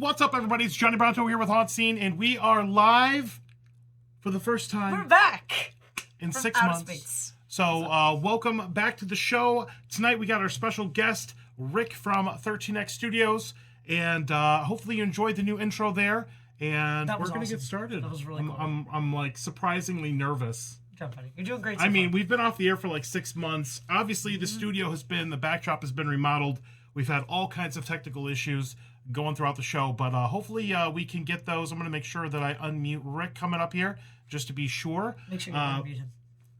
What's up, everybody? It's Johnny Bronto here with HauntScene, and we are live for the first time. We're back in from 6 outer months. space. So, welcome back to the show. Tonight we got our special guest, Rick from 13X Studios, and hopefully you enjoyed the new intro there. And we're going to get started. That was really cool. I'm like surprisingly nervous. You're doing great. I mean, we've been off the air for like 6 months. Obviously, the studio has been, the backdrop has been remodeled. We've had all kinds of technical issues going throughout the show, but hopefully we can get those. I'm going to make sure that I unmute Rick coming up here just to be sure. Make sure you unmute him.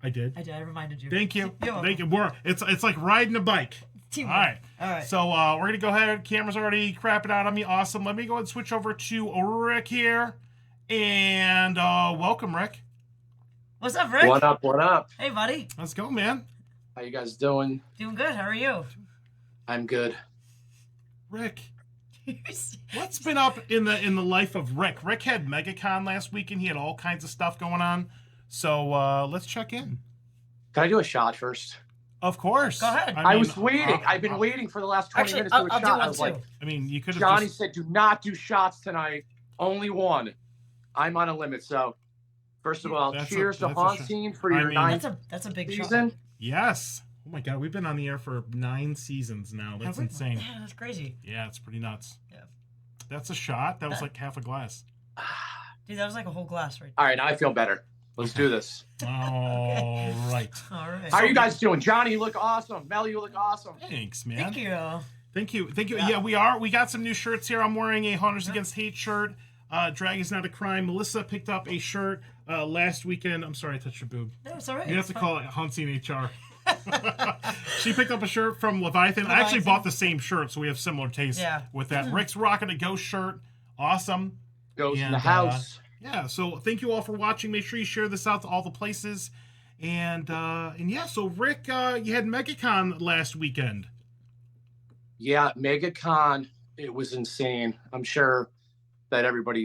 I did. I reminded you. Thank you. You're Thank you. It's like riding a bike. Teamwork. All right. So we're going to go ahead. Camera's already crapping out on me. Awesome. Let me go ahead and switch over to Rick here. And welcome, Rick. What's up, Rick? What up? What up? Hey, buddy. Let's go, man. How you guys doing? Doing good. How are you? I'm good. Rick, what's been up in the life of Rick? Rick had MegaCon last week, and he had all kinds of stuff going on. So let's check in. Can I do a shot first? Of course. Go ahead. I was waiting. I've been waiting for the last 20 minutes to do a I'll shot. do I one was too. like, I mean, you could have Johnny just... said, do not do shots tonight. Only one. I'm on a limit. So, first of all, cheers to HauntScene for your ninth that's a big season. shot. Yes. Oh my God, we've been on the air for 9 seasons now. That's insane. Yeah, that's crazy. Yeah, it's pretty nuts. Yeah. That's a shot. That was like half a glass. Dude, that was like a whole glass right All right, now I feel better. Let's do this. All right. All right. How are you guys doing? Johnny, you look awesome. Mel, you look awesome. Thanks, man. Thank you. Thank you. Yeah, we are. We got some new shirts here. I'm wearing a Hunters Against Hate shirt. Drag is not a crime. Melissa picked up a shirt last weekend. I'm sorry I touched your boob. No, it's all right. You have to call it HauntScene HR. She picked up a shirt from Leviathan. I actually bought the same shirt, so we have similar tastes with that. Rick's rocking a Ghost shirt. Awesome. Goes in the house. Yeah, so thank you all for watching. Make sure you share this out to all the places. And yeah, so Rick, you had MegaCon last weekend. Yeah, MegaCon. It was insane. I'm sure that everybody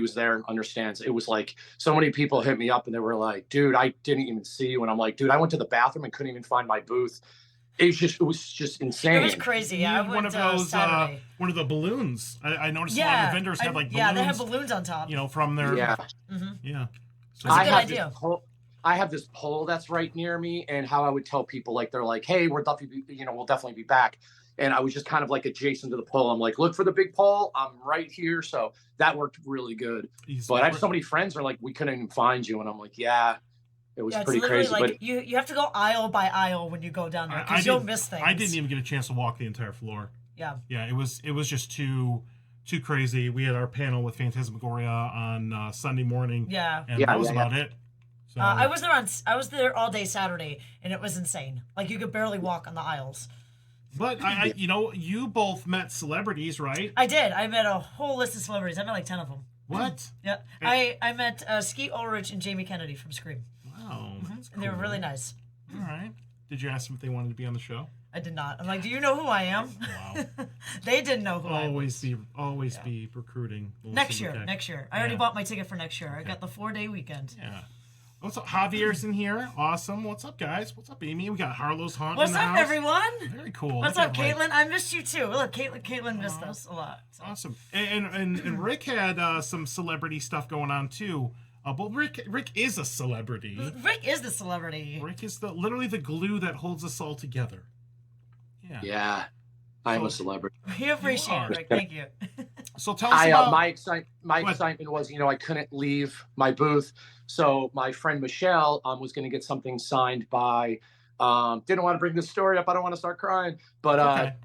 was there and understands. It was like so many people hit me up and they were like, dude, I didn't even see you. And I'm like, dude, I went to the bathroom and couldn't even find my booth. It was just insane. It was crazy. Yeah, I one went of those Saturday. One of the balloons. I noticed a lot of the vendors had like balloons. Yeah, they have balloons on top. You know, from their yeah. Yeah. So That's a good idea. I have this pole that's right near me, and how I would tell people, like, they're like, hey, we'll definitely be back. And I was just kind of like adjacent to the pole. I'm like, look for the big pole. I'm right here. So that worked really good. But I have so many friends are like, we couldn't even find you. And I'm like, yeah, it was pretty crazy. Like, but you have to go aisle by aisle when you go down there because you'll miss things. I didn't even get a chance to walk the entire floor. Yeah. Yeah, it was just too crazy. We had our panel with Phantasmagoria on Sunday morning. Yeah. And that was about it. So I was there all day Saturday, and it was insane. Like, you could barely walk on the aisles. But I you both met celebrities, right? I did. I met a whole list of celebrities. I met like 10 of them. What? Yeah. I met Skeet Ulrich and Jamie Kennedy from Scream. Wow. That's cool. And they were really nice. All right. Did you ask them if they wanted to be on the show? I did not. I'm like, do you know who I am? Wow. They didn't know who I was. Always be recruiting. Next year. I already bought my ticket for next year. I got the 4-day weekend. Yeah. What's up? Javier's in here. Awesome. What's up, guys? What's up, Amy? We got Harlow's Haunt What's in the up, house. Everyone? Very cool. What's up, Caitlin? I missed you too. Look, Caitlin missed us a lot. So. Awesome. And Rick had some celebrity stuff going on too. But Rick is a celebrity. Rick is the celebrity. Rick is literally the glue that holds us all together. Yeah. Yeah. I'm a celebrity. We appreciate it, Rick. Thank you. So tell us about... my excitement was, I couldn't leave my booth. So my friend Michelle was going to get something signed by, didn't want to bring this story up. I don't want to start crying. But,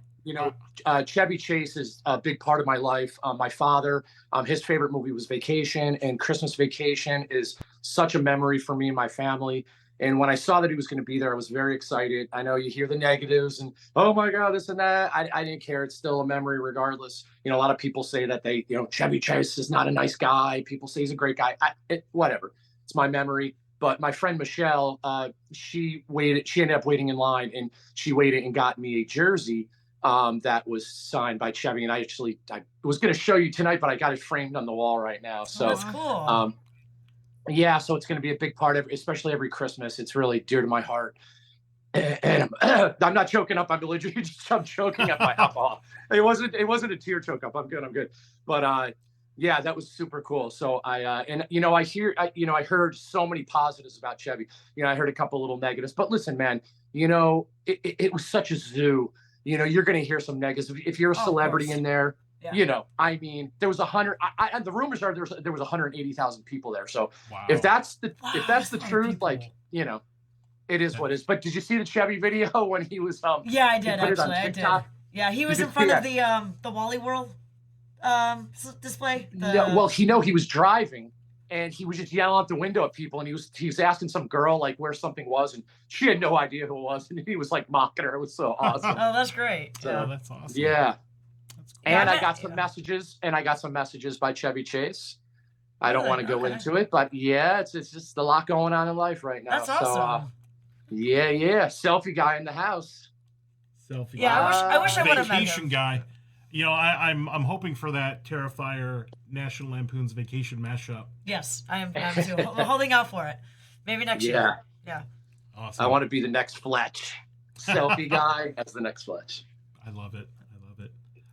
Chevy Chase is a big part of my life. My father, his favorite movie was Vacation, and Christmas Vacation is such a memory for me and my family. And when I saw that he was going to be there, I was very excited. I know you hear the negatives and, oh my God, this and that. I didn't care. It's still a memory regardless. A lot of people say that Chevy Chase is not a nice guy. People say he's a great guy. Whatever. It's my memory. But my friend Michelle, she ended up waiting in line, and she waited and got me a jersey that was signed by Chevy. And I was going to show you tonight, but I got it framed on the wall right now. So that's cool. Yeah, so it's going to be a big part of, especially every Christmas. It's really dear to my heart. and I'm not choking up. I'm literally I'm choking up my alcohol. It wasn't a tear choke up. I'm good. But yeah, that was super cool. So and I heard so many positives about Chevy. I heard a couple little negatives, but listen, man, it was such a zoo. You're going to hear some negatives if you're a celebrity in there. Yeah. I mean, there was 100. The rumors are there was 180,000 people there. So if that's the truth, people. Like it is what it is. But did you see the Chevy video when he was? Yeah, I did actually. I did. Yeah, he was in front of the Wally World display. Yeah, well, he was driving, and he was just yelling out the window at people, and he was asking some girl like where something was, and she had no idea who it was, and he was like mocking her. It was so awesome. Oh, that's great. So, that's awesome. Yeah. And I got some messages, by Chevy Chase. I don't want to go into it, but yeah, it's just a lot going on in life right now. That's awesome. So, yeah, selfie guy in the house. Selfie. Yeah, I wish I would have met him. Vacation guy. I'm hoping for that Terrifier National Lampoon's Vacation mashup. Yes, I am too. We're holding out for it. Maybe next year. Yeah. Awesome. I want to be the next Fletch. Selfie guy as the next Fletch. I love it.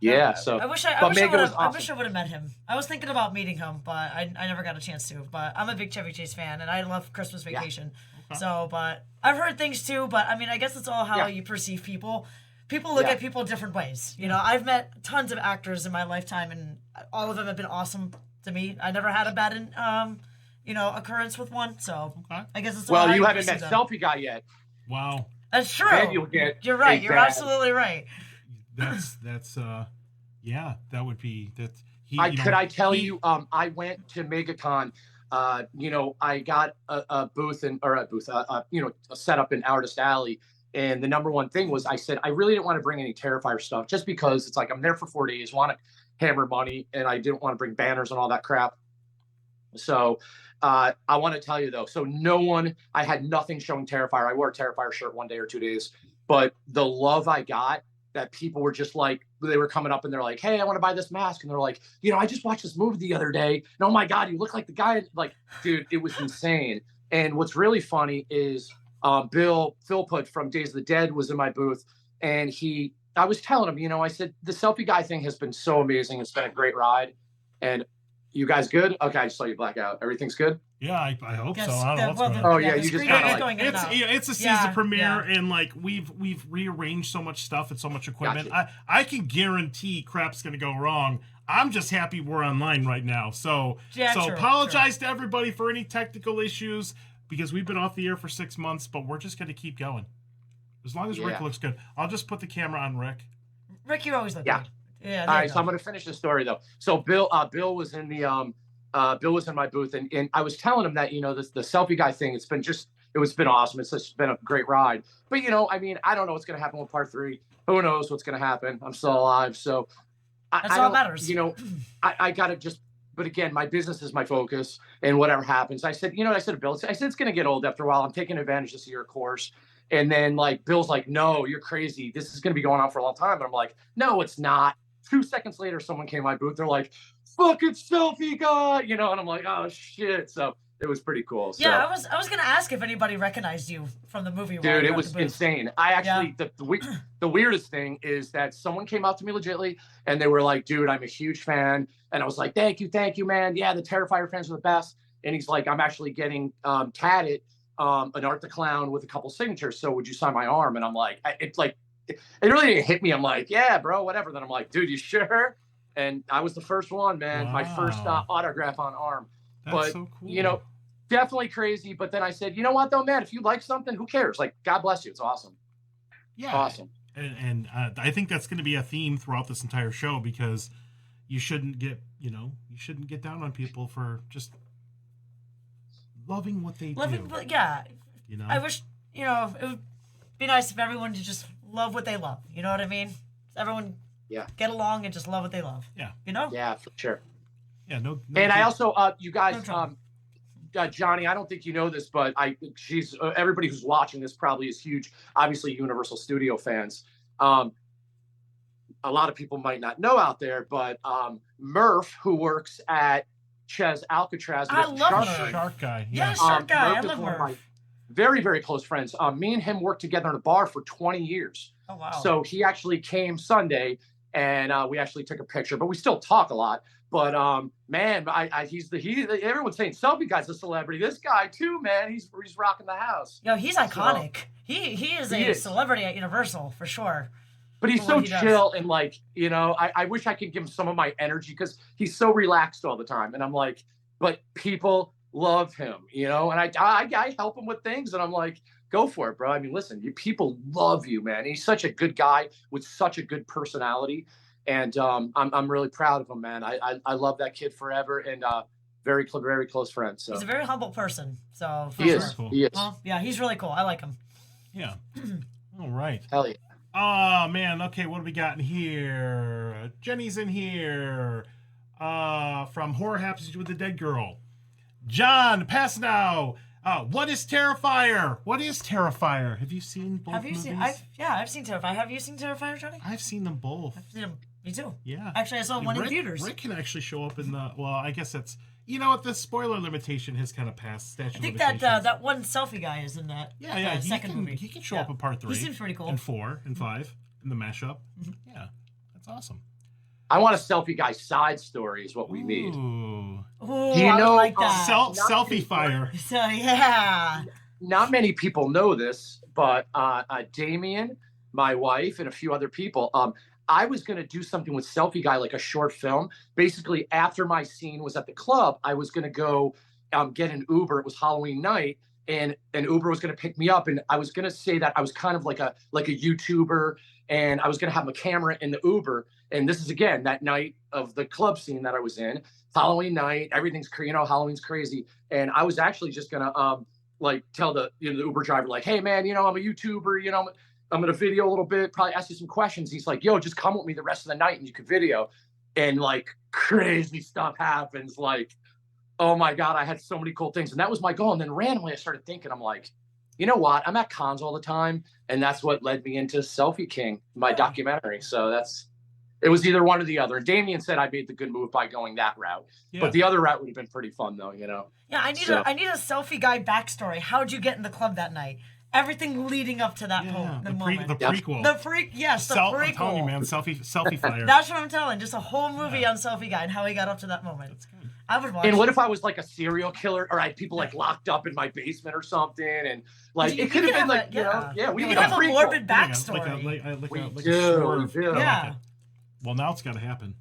Yeah, so I wish I would have met him. I was thinking about meeting him, but I never got a chance to. But I'm a big Chevy Chase fan, and I love Christmas Vacation. Yeah. Okay. So, but I've heard things too. But I mean, I guess it's all how you perceive people. People look at people different ways. I've met tons of actors in my lifetime, and all of them have been awesome to me. I never had a bad, occurrence with one. So I guess it's all. Well, you haven't met Selfie Guy yet. Wow, that's true. Then you'll get. You're right. You're absolutely right. That's that would be that. I tell you, I went to MegaCon. I got a booth a setup in Artist Alley, and the number one thing was I said I really didn't want to bring any Terrifier stuff just because it's like I'm there for 4 days, want to hammer money, and I didn't want to bring banners and all that crap. So I want to tell you though, so I had nothing showing Terrifier. I wore a Terrifier shirt 1 day or 2 days, but the love I got. That people were just like, they were coming up and they're like, hey, I want to buy this mask. And they're like, I just watched this movie the other day. And oh my God, you look like the guy. Like, dude, it was insane. And what's really funny is Bill Philpott from Days of the Dead was in my booth. And I was telling him, I said, the selfie guy thing has been so amazing. It's been a great ride. And you guys good? Okay, I just saw you black out. Everything's good? Yeah, I hope so. I don't know what's going on. Oh yeah, you just kind of it's a season premiere, and like we've rearranged so much stuff and so much equipment. Gotcha. I can guarantee crap's gonna go wrong. I'm just happy we're online right now. So apologize to everybody for any technical issues because we've been off the air for 6 months, but we're just gonna keep going. As long as Rick looks good. I'll just put the camera on Rick. Rick, you always look good. Yeah. All right, so I'm gonna finish the story though. So Bill was in the Bill was in my booth, and I was telling him that the selfie guy thing. It's been awesome. It's just been a great ride. But I mean, I don't know what's gonna happen with part 3. Who knows what's gonna happen? I'm still alive, so that's all that matters. I gotta just. But again, my business is my focus, and whatever happens, I said to Bill, I said it's gonna get old after a while. I'm taking advantage this year, of course. And then like Bill's like, no, you're crazy. This is gonna be going on for a long time. And I'm like, no, it's not. 2 seconds later, someone came to my booth. They're like, fucking selfie guy, and I'm like, oh shit. So it was pretty cool. So, yeah, I was gonna ask if anybody recognized you from the movie. Dude, it was insane. I actually the weirdest thing is that someone came up to me legitly and they were like, dude, I'm a huge fan. And I was like, thank you, man. Yeah, the Terrifier fans are the best. And he's like, I'm actually getting tatted an Art the Clown with a couple signatures. So would you sign my arm? And I'm like, it really didn't hit me. I'm like, yeah, bro, whatever. Then I'm like, dude, you sure? And I was the first one, man. Wow. My first autograph on arm. That's so cool. Definitely crazy. But then I said, you know what, though, man? If you like something, who cares? Like, God bless you. It's awesome. Yeah. Awesome. And I think that's going to be a theme throughout this entire show because you shouldn't get down on people for just loving what they do. Yeah. I wish, it would be nice if everyone could just love what they love. You know what I mean? Everyone get along and just love what they love. Yeah. Yeah, for sure. Yeah, no and I also you guys Johnny, I don't think you know this, but she's everybody who's watching this probably is huge, obviously Universal Studio fans. A lot of people might not know out there, but Murph, who works at Ches Alcatraz, I love Shark Guy. Yeah, Shark Guy. I love Murph. very, very close friends. Me and him worked together in a bar for 20 years. Oh, wow. So he actually came Sunday, and we actually took a picture, but we still talk a lot. But man, everyone's saying Selfie Guy's a celebrity. This guy too, man, he's rocking the house. Yo, he's iconic. So, he is celebrity at Universal for sure. But he's so chill and like, you know, I wish I could give him some of my energy because he's so relaxed all the time. And I'm like, but people love him, you know, and I help him with things, and I'm like, go for it, bro. I mean, listen, people love you, man. He's such a good guy with such a good personality, and I'm really proud of him, man. I love that kid forever, and very close friends. So he's a very humble person. So he is. Cool. He is. Well, yeah, he's really cool. I like him. Yeah. All right. Hell yeah. Oh man. Okay, what do we got in here? Jenny's in here. From Horror Happens with the Dead Girl. John, pass now. What is Terrifier? What is Terrifier? Have you seen both movies? I've seen Terrifier. Have you seen Terrifier, Johnny? I've seen them both. I've seen them. Me too. Yeah. Actually, I saw one in theaters. Rick can actually show up in the. Well, I guess that's. You know what? The spoiler limitation has kind of passed. Statute I think limitations. that one selfie guy is in that. Yeah. Second movie. He can show up in part 3. He seems pretty cool. And 4 and 5 in the mashup. Mm-hmm. Yeah, that's awesome. I want a Selfie Guy side story is what we need. Ooh, do you know like that. Selfie fire? So yeah. Not many people know this, but Damien, my wife, and a few other people. I was going to do something with Selfie Guy, like a short film. Basically, after my scene was at the club, I was going to go get an Uber. It was Halloween night, and an Uber was going to pick me up. And I was going to say that I was kind of like a YouTuber, and I was going to have a camera in the Uber. And this is, again, that night of the club scene that I was in. Halloween night, everything's, you know, Halloween's crazy. And I was actually just going to like tell the Uber driver, like, hey, man, you know, I'm a YouTuber, you know, I'm going to video a little bit, probably ask you some questions. He's like, yo, just come with me the rest of the night and you could video. And like crazy stuff happens. Like, oh my God, I had so many cool things. And that was my goal. And then randomly I started thinking, I'm like, you know what? I'm at cons all the time. And that's what led me into Selfie King, my documentary. So it was either one or the other. And Damien said I made the good move by going that route. Yeah. But the other route would have been pretty fun though, you know? Yeah, I need a Selfie Guy backstory. How'd you get in the club that night? Everything leading up to that moment. The prequel. The prequel. I'm telling you, man, selfie fire. That's what I'm telling. Just a whole movie on Selfie Guy and how he got up to that moment. That's good. I would watch. And what if I was like a serial killer, or I had people like locked up in my basement or something, and like it could have been like, we could have a morbid backstory. We do. Yeah. Well, now it's got to happen.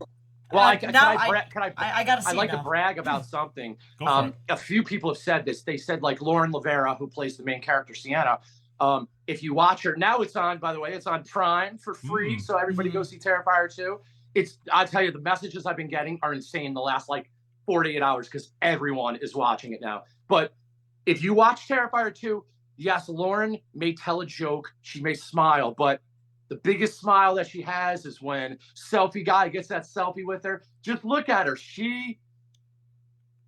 Well, I gotta see. I'd like to brag about something. A few people have said this. They said, like, Lauren Lavera, who plays the main character Sienna. If you watch her now, it's on. By the way, it's on Prime for free, so everybody go see Terrifier 2. I'll tell you, the messages I've been getting are insane the last like 48 hours because everyone is watching it now. But if you watch Terrifier 2, yes, Lauren may tell a joke, she may smile, but the biggest smile that she has is when Selfie Guy gets that selfie with her. Just look at her. She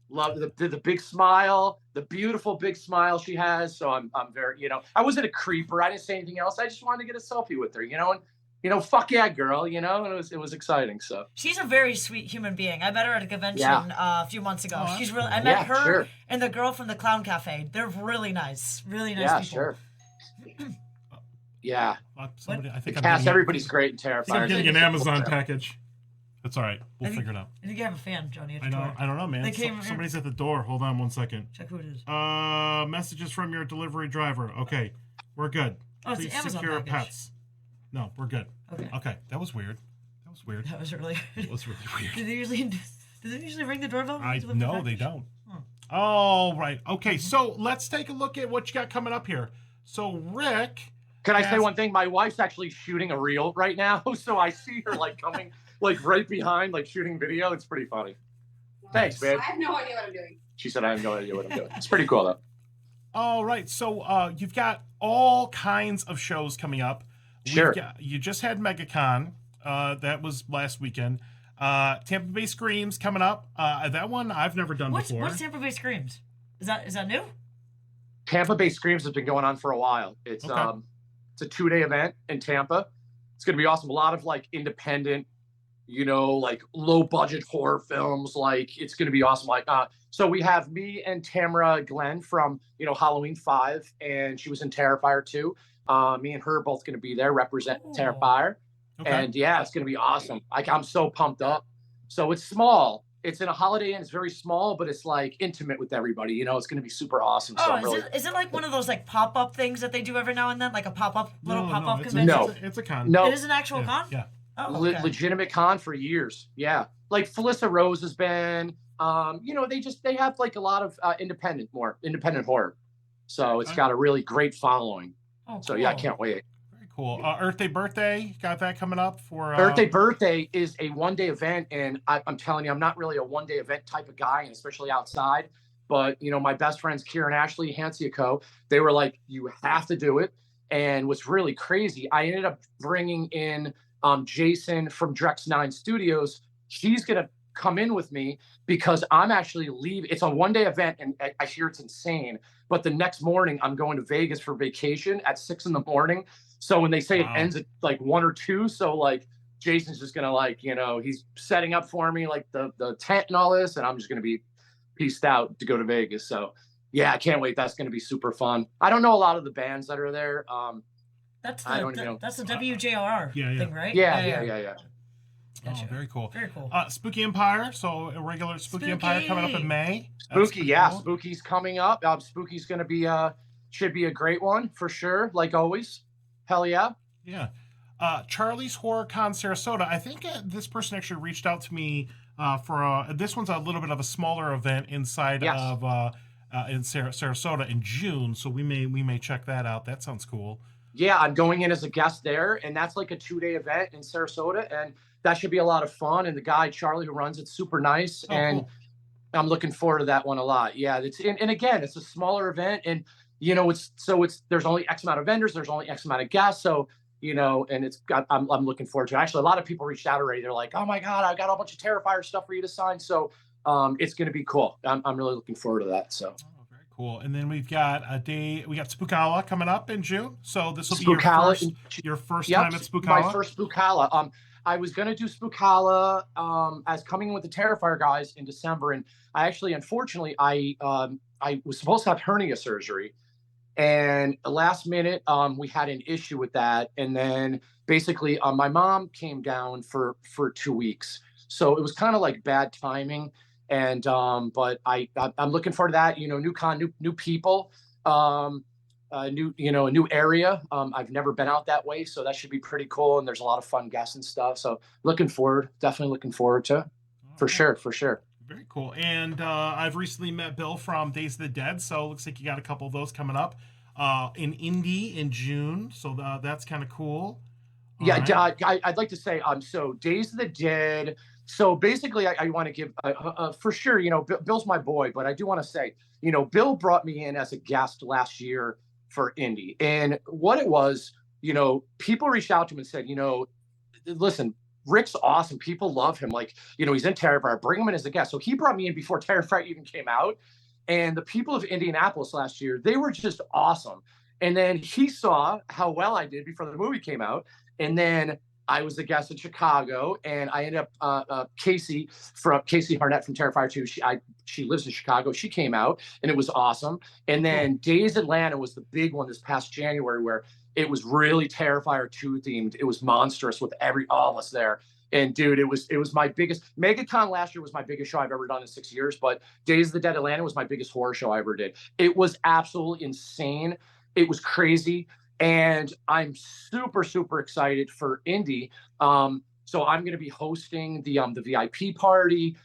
loved the big smile, the beautiful big smile she has. So I'm very, you know, I wasn't a creeper. I didn't say anything else. I just wanted to get a selfie with her, you know, and, you know, fuck yeah, girl, you know, and it was exciting. So she's a very sweet human being. I met her at a convention a few months ago. She's really, I met her and the girl from the Clown Cafe. They're really nice people. Yeah, sure. Yeah. I think everybody's great and Terrifier. I'm getting an Amazon package. That's all right. We'll figure it out. I think you have a fan, Johnny. I don't know, man. Somebody's at the door. Hold on 1 second. Check who it is. Messages from your delivery driver. Okay, we're good. Oh, please secure pets. No, we're good. Okay. That was weird. That was really weird. Do they usually ring the doorbell? No, they don't. Oh, right. Okay, so let's take a look at what you got coming up here. So, Rick... Can I say one thing? My wife's actually shooting a reel right now, so I see her like coming like right behind, like shooting video. It's pretty funny. Thanks, babe. I have no idea what I'm doing. She said I have no idea what I'm doing. It's pretty cool though. All right, so you've got all kinds of shows coming up. Sure. You just had MegaCon. That was last weekend. Tampa Bay Screams coming up. That one I've never done before. What's Tampa Bay Screams? Is that new? Tampa Bay Screams has been going on for a while. It's a 2-day event in Tampa. It's going to be awesome. A lot of like independent like low budget horror films. Like it's going to be awesome. Like, so we have me and Tamara Glenn from, Halloween 5, and she was in Terrifier 2. Me and her are both going to be there, represent Terrifier. Okay. And yeah, it's going to be awesome. Like, I'm so pumped up. So it's small. It's in a Holiday Inn. It's very small, but it's like intimate with everybody. It's going to be super awesome. So is it like one of those like pop-up things that they do every now and then, like a pop-up convention? No, it's a con. No, it is an actual con. Yeah. Oh, okay. Legitimate con for years. Yeah, like Felissa Rose has been. They have like a lot of independent horror. So it's got a really great following. Oh, cool. So yeah, I can't wait. Very cool. Earth Day Birthday, got that coming up for. Earth Day Birthday is a one-day event, and I'm telling you, I'm not really a one-day event type of guy, and especially outside. But my best friends Kieran, Ashley, Hansiaco, they were like, "You have to do it." And what's really crazy, I ended up bringing in Jason from Drex 9 Studios. She's gonna come in with me because I'm actually leaving. It's a one-day event, and I hear it's insane. But the next morning, I'm going to Vegas for vacation at 6 a.m. So when they say it ends at like 1 or 2, so like Jason's just gonna he's setting up for me like the tent and all this, and I'm just gonna be pieced out to go to Vegas. So yeah, I can't wait. That's gonna be super fun. I don't know a lot of the bands that are there. That's the WJR thing, right? Yeah. Gotcha. Oh, very cool. Very cool. Spooky Empire. So a regular Spooky Empire coming up in May. Spooky, yeah. Cool. Spooky's coming up. Spooky's going to be should be a great one for sure. Like always. Hell yeah. Yeah. Charlie's Horror Con Sarasota. I think this person actually reached out to me for this one's a little bit of a smaller event inside of in Sarasota in June. So we may check that out. That sounds cool. Yeah, I'm going in as a guest there, and that's like a 2-day event in Sarasota, and that should be a lot of fun. And the guy Charlie who runs it's super nice, and cool. I'm looking forward to that one a lot. Yeah, and again, it's a smaller event, and there's only X amount of vendors, there's only X amount of guests, so and I'm looking forward to it. Actually, a lot of people reached out already. They're like, "Oh my God, I've got a bunch of Terrifier stuff for you to sign." So it's going to be cool. I'm really looking forward to that. So. Cool. And then we've got Spookala coming up in June. So this will be your first time at Spookala. My first Spookala. I was going to do Spookala as coming in with the Terrifier guys in December, and I actually, unfortunately, I was supposed to have hernia surgery, and last minute we had an issue with that, and then basically my mom came down for 2 weeks, so it was kind of like bad timing. And but I'm looking forward to that. New con, new people, a new area. I've never been out that way, so that should be pretty cool. And there's a lot of fun guests and stuff. So definitely looking forward to, for sure. Very cool. And I've recently met Bill from Days of the Dead, so it looks like you got a couple of those coming up in Indy in June. So that's kind of cool. I'd like to say so Days of the Dead. So basically, I want to give for sure, Bill's my boy, but I do want to say, Bill brought me in as a guest last year for Indy. And what it was, people reached out to him and said, listen, Rick's awesome. People love him. Like, he's in Terrifier. Bring him in as a guest. So he brought me in before Terrifier even came out. And the people of Indianapolis last year, they were just awesome. And then he saw how well I did before the movie came out. And then I was a guest in Chicago, and I ended up Casey Harnett from Terrifier 2. She lives in Chicago. She came out, and it was awesome. And then Days Atlanta was the big one this past January, where it was really Terrifier 2 themed. It was monstrous with all of us there. And dude, it was my biggest. MegaCon last year was my biggest show I've ever done in 6 years. But Days of the Dead Atlanta was my biggest horror show I ever did. It was absolutely insane. It was crazy. And I'm super, super excited for Indy. So I'm going to be hosting the VIP party.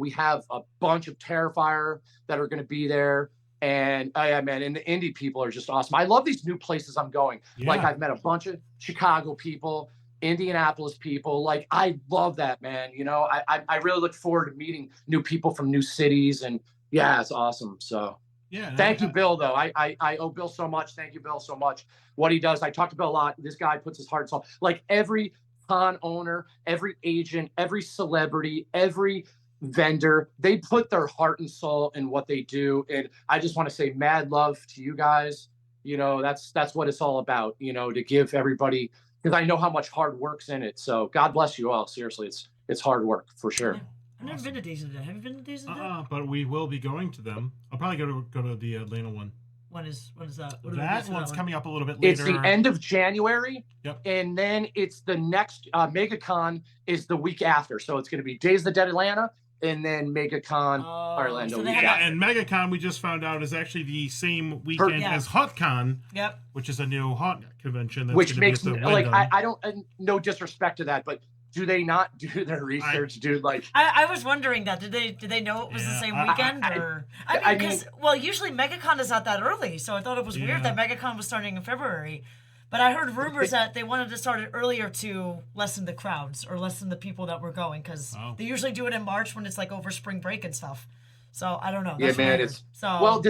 We have a bunch of Terrifier that are going to be there. And and the Indy people are just awesome. I love these new places I'm going. Yeah. Like I've met a bunch of Chicago people, Indianapolis people. Like I love that, man. I really look forward to meeting new people from new cities. And yeah, it's awesome. So. Yeah. Thank you, Bill, though. I owe Bill so much. Thank you, Bill, so much. What he does, I talk to Bill a lot. This guy puts his heart and soul. Like every con owner, every agent, every celebrity, every vendor, they put their heart and soul in what they do. And I just want to say mad love to you guys. That's what it's all about, to give everybody, because I know how much hard work's in it. So God bless you all. Seriously, it's hard work for sure. I've never been to Days of the Dead. Have you been to Days of the Dead? But we will be going to them. I'll probably go to the Atlanta one. When is that? That one's coming up a little bit later. It's the end of January. Yep. And then it's the next MegaCon is the week after. So it's going to be Days of the Dead Atlanta and then MegaCon Orlando. So and MegaCon we just found out is actually the same weekend as HauntCon. Yep. Which is a new haunt convention. That's which makes be like I don't no disrespect to that, but do they not do their research, dude? Like I was wondering that. Did they know it was the same weekend? I mean, because usually MegaCon is not that early, so I thought it was weird that MegaCon was starting in February. But I heard rumors that they wanted to start it earlier to lessen the crowds or lessen the people that were going, because they usually do it in March when it's like over spring break and stuff. So I don't know. That's it's well.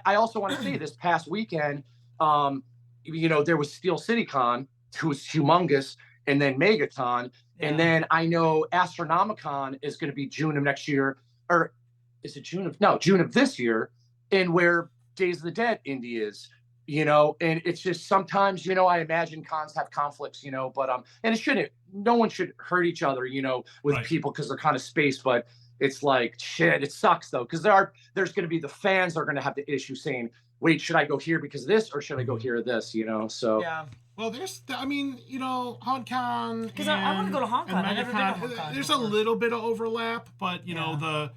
I also want to say this past weekend, there was Steel City Con, who was humongous, and then MegaCon. And then I know Astronomicon is going to be June of next year, or is it June of this year, and where Days of the Dead Indie is, and it's just sometimes, I imagine cons have conflicts, but and no one should hurt each other, with people because they're kind of spaced, but it's like, shit, it sucks though, because there's going to be the fans are going to have the issue saying, wait, should I go here because of this, or should I go here this, so. Yeah. Well, HauntCon. Because I want to go to HauntCon. I've never been to HauntCon. There's a little bit of overlap, but there,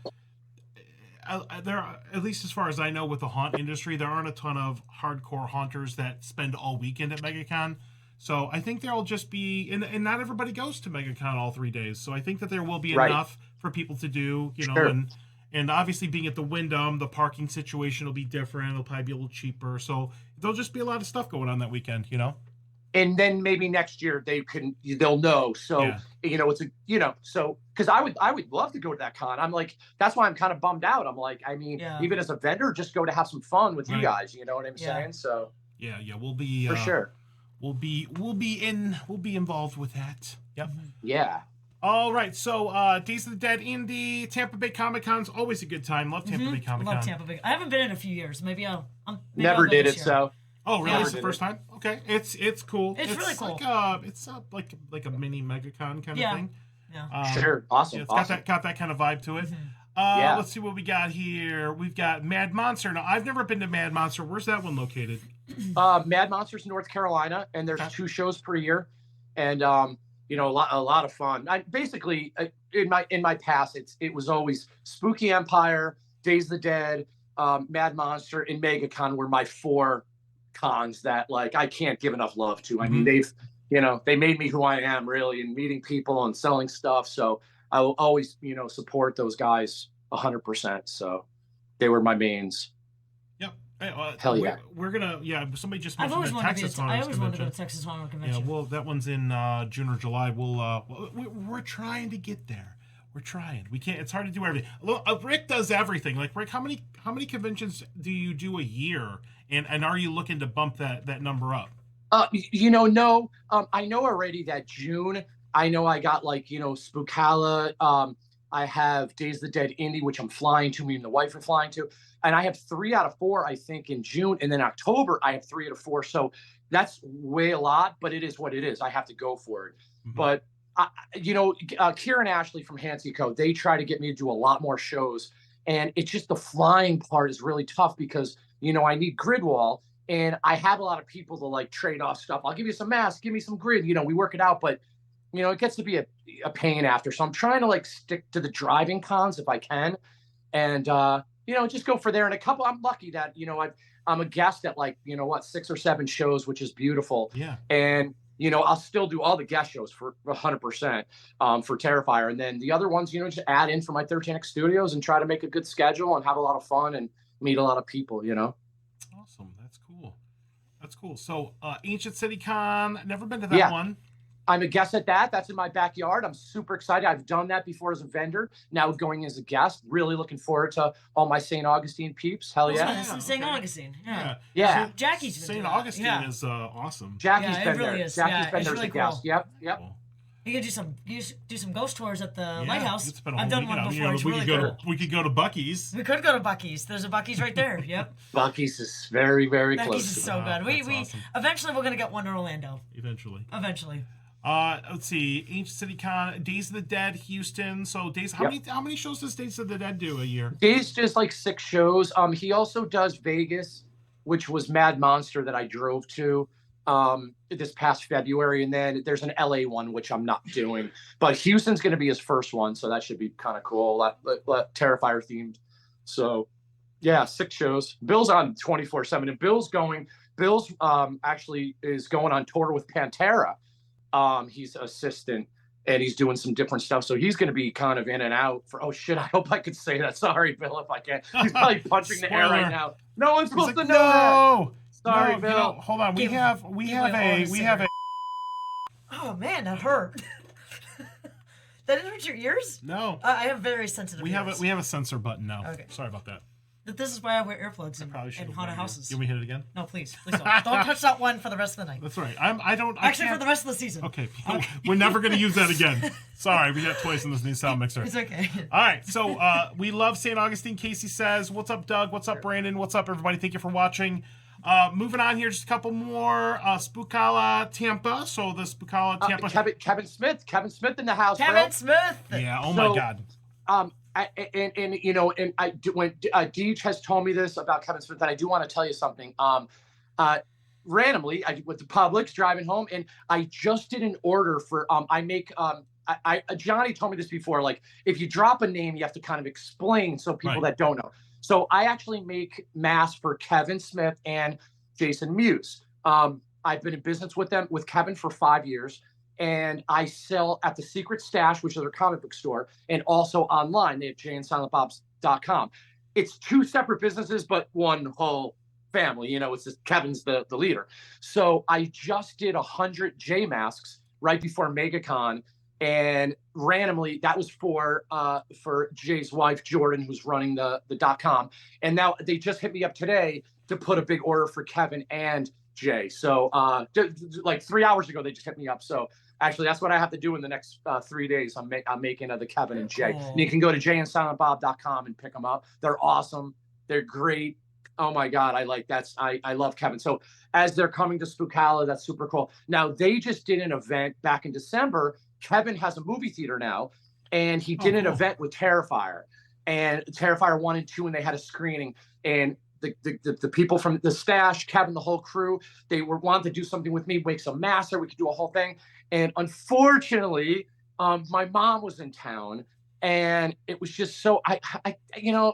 at least as far as I know, with the haunt industry, there aren't a ton of hardcore haunters that spend all weekend at MegaCon. So I think there'll just be, and not everybody goes to MegaCon all 3 days. So I think that there will be enough for people to do, and obviously being at the Wyndham, the parking situation will be different. It'll probably be a little cheaper. So there'll just be a lot of stuff going on that weekend, And then maybe next year they'll know. So, it's so because I would love to go to that con. I'm like, that's why I'm kind of bummed out. I'm like, even as a vendor, just go to have some fun with you guys. You know what I'm saying? So yeah, we'll be for sure. We'll be involved with that. Yep. Yeah. All right. So Days of the Dead Indie, Tampa Bay Comic Con's always a good time. Love Tampa Bay Comic Con. Love Tampa Bay. I haven't been in a few years. Maybe I'll never did it. So. Oh, really? It's the first time? Okay. It's cool. It's really cool. It's like a mini MegaCon kind of thing. Yeah. Sure. Awesome. It's got that kind of vibe to it. Let's see what we got here. We've got Mad Monster. Now, I've never been to Mad Monster. Where's that one located? Mad Monster's North Carolina, and there's 2 shows per year, and a lot of fun. Basically in my past, it was always Spooky Empire, Days of the Dead, Mad Monster, and MegaCon were my 4 cons that I can't give enough love to. I mean, they made me who I am, really, and meeting people and selling stuff. So I will always, support those guys 100%. So they were my mains. Yep. Hell yeah. We're gonna, somebody just mentioned the Texas Haunted Convention. I always wanted to go to Texas Haunted Convention. Yeah, well, that one's in June or July. We're trying to get there. We're trying. We can't. It's hard to do everything. Rick does everything. Like, Rick, how many conventions do you do a year? And are you looking to bump that number up? No. I know already that June. I know I got Spookala. I have Days of the Dead Indie, which I'm flying to. Me and the wife are flying to, and I have 3 out of 4, I think, in June, and then October I have 3 out of 4. So that's way a lot, but it is what it is. I have to go for it. Mm-hmm. But Kieran Ashley from Hansi Co. They try to get me to do a lot more shows, and it's just the flying part is really tough because I need grid wall, and I have a lot of people to trade off stuff. I'll give you some masks, give me some grid. We work it out, but it gets to be a pain after. So I'm trying to stick to the driving cons if I can, and just go for there. And a couple, I'm lucky that I'm a guest at 6 or 7 shows, which is beautiful. Yeah, and I'll still do all the guest shows for 100% for Terrifier. And then the other ones, just add in for my 13X Studios and try to make a good schedule and have a lot of fun and meet a lot of people, Awesome. That's cool. So Ancient City Con, never been to that one. I'm a guest at that. That's in my backyard. I'm super excited. I've done that before as a vendor. Now going as a guest. Really looking forward to all my St. Augustine peeps. Hell yeah. St. Augustine. Yeah. So Jackie's been St. Augustine is awesome. Jackie's been really there. is. Jackie's been there really as a guest. Cool. Yep. Cool. You could do some ghost tours at the lighthouse. I've done one before. It's really cool. We could go to Buc-ee's. We could go to Buc-ee's. There's a Buc-ee's right there. Yep. Buc-ee's is very, very close. Buc-ee's is so good. We awesome. eventually we're gonna get one in Orlando. Eventually. Let's see, Ancient City Con, Days of the Dead, Houston. So how many shows does Days of the Dead do a year? Days just like 6 shows. He also does Vegas, which was Mad Monster that I drove to this past February, and then there's an LA one which I'm not doing. But Houston's going to be his first one, so that should be kind of cool. Terrifier themed. So yeah, 6 shows. Bill's on 24/7, and Bill's actually is going on tour with Pantera. He's assistant and he's doing some different stuff. So he's going to be kind of in and out for, oh shit, I hope I could say that. Sorry, Bill, if I can't. He's probably punching the air right now. No one's supposed to know that. Sorry, Bill. No, hold on. We have a. Oh man, that hurt. That didn't hurt your ears? No. I have very sensitive ears. We have a censor button now. Okay. Sorry about that. This is why I wear earplugs in haunted houses. Can we hit it again? No, please don't. Don't touch that one for the rest of the night. That's right. For the rest of the season. Okay. We're never going to use that again. Sorry, we got twice in this new sound mixer. It's okay. All right. So we love St. Augustine. Casey says, "What's up, Doug? What's up, Brandon? What's up, everybody? Thank you for watching." Moving on here, just a couple more. Spookala Tampa. So the Spookala Tampa. Kevin Smith in the house. Kevin Smith. Yeah. Oh my God. When Deej has told me this about Kevin Smith, and I do want to tell you something. Randomly, I with the Publix driving home, and I just did an order for. Johnny told me this before. Like, if you drop a name, you have to kind of explain so people that don't know. So I actually make masks for Kevin Smith and Jason Mewes. I've been in business with Kevin for 5 years. And I sell at the Secret Stash, which is their comic book store, and also online. They have jayandsilentbobs.com. It's 2 separate businesses, but one whole family. You know, it's just Kevin's the leader. So I just did 100 J masks right before MegaCon, and randomly that was for Jay's wife Jordan, who's running the .com. And now they just hit me up today to put a big order for Kevin and Jay. So like 3 hours ago they just hit me up. So actually, that's what I have to do in the next 3 days. I'm making the Kevin and Jay. And you can go to jayandsilentbob.com and pick them up. They're awesome. They're great. Oh my God, I love Kevin. So as they're coming to Spookala, that's super cool. Now they just did an event back in December. Kevin has a movie theater now, and he did an event with Terrifier, and Terrifier 1 and 2, and they had a screening. And the people from the Stash, Kevin, the whole crew, they wanted to do something with me, make some masks, we could do a whole thing. And unfortunately, my mom was in town, and it was just so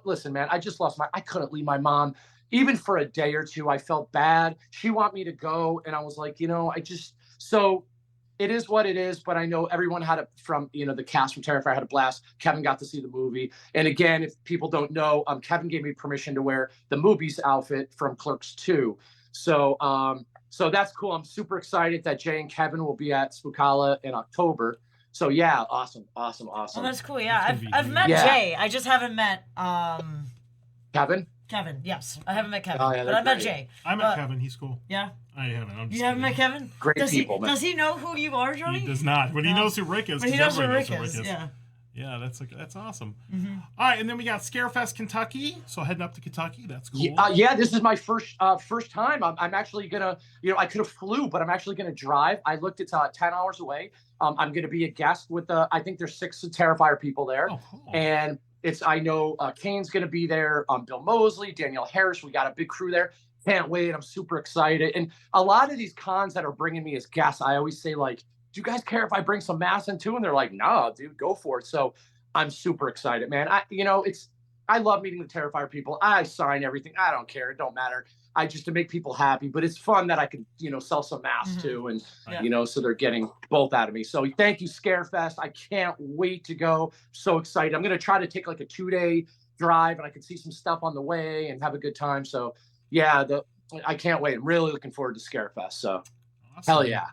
listen, man, I just lost I couldn't leave my mom even for a day or two. I felt bad. She wanted me to go, and I was like, so it is what it is. But I know everyone had the cast from Terrifier had a blast. Kevin got to see the movie. And again, if people don't know, Kevin gave me permission to wear the movie's outfit from Clerks 2. So that's cool. I'm super excited that Jay and Kevin will be at Spookala in October. So yeah, awesome. Oh, that's cool. Yeah, I've met Jay. I just haven't met Kevin. Kevin, yes, I haven't met Kevin, but I met Jay. I met Kevin. He's cool. Yeah. I haven't. You haven't met Kevin? Great people, man. Does he know who you are, Johnny? He does not, but he knows who Rick is. But he knows who Rick is. Yeah. Yeah, that's awesome. Mm-hmm. All right, and then we got Scarefest Kentucky. So heading up to Kentucky, that's cool. Yeah, this is my first time. I'm actually gonna, I could have flew, but I'm actually gonna drive. I looked, it's 10 hours away. I'm gonna be a guest with I think there's 6 Terrifier people there, cool. And I know Kane's gonna be there. Bill Mosley, Danielle Harris. We got a big crew there. Can't wait. I'm super excited. And a lot of these cons that are bringing me as guests, I always say, like, do you guys care if I bring some masks in too? And they're like, no, dude, go for it. So I'm super excited, man. I love meeting the Terrifier people. I sign everything. I don't care. It don't matter. Just to make people happy. But it's fun that I can, sell some masks too. And, so they're getting both out of me. So thank you, Scarefest. I can't wait to go. So excited. I'm going to try to take like a 2-day drive, and I can see some stuff on the way and have a good time. So yeah, I can't wait. I'm really looking forward to Scarefest. So awesome. Hell yeah.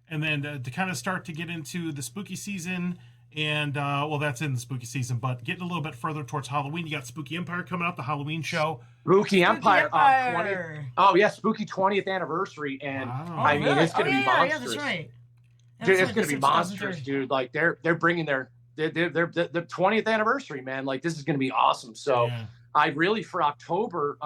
And then to kind of start to get into the spooky season, and that's in the spooky season, but getting a little bit further towards Halloween, you got Spooky Empire coming up, the Halloween show. Spooky Empire. 20th anniversary, and wow. I mean, it's going to be monstrous. Yeah, that's right. Dude, it's going to be monstrous, dude. Like they're bringing their 20th anniversary, man. Like this is going to be awesome. So I really, for October,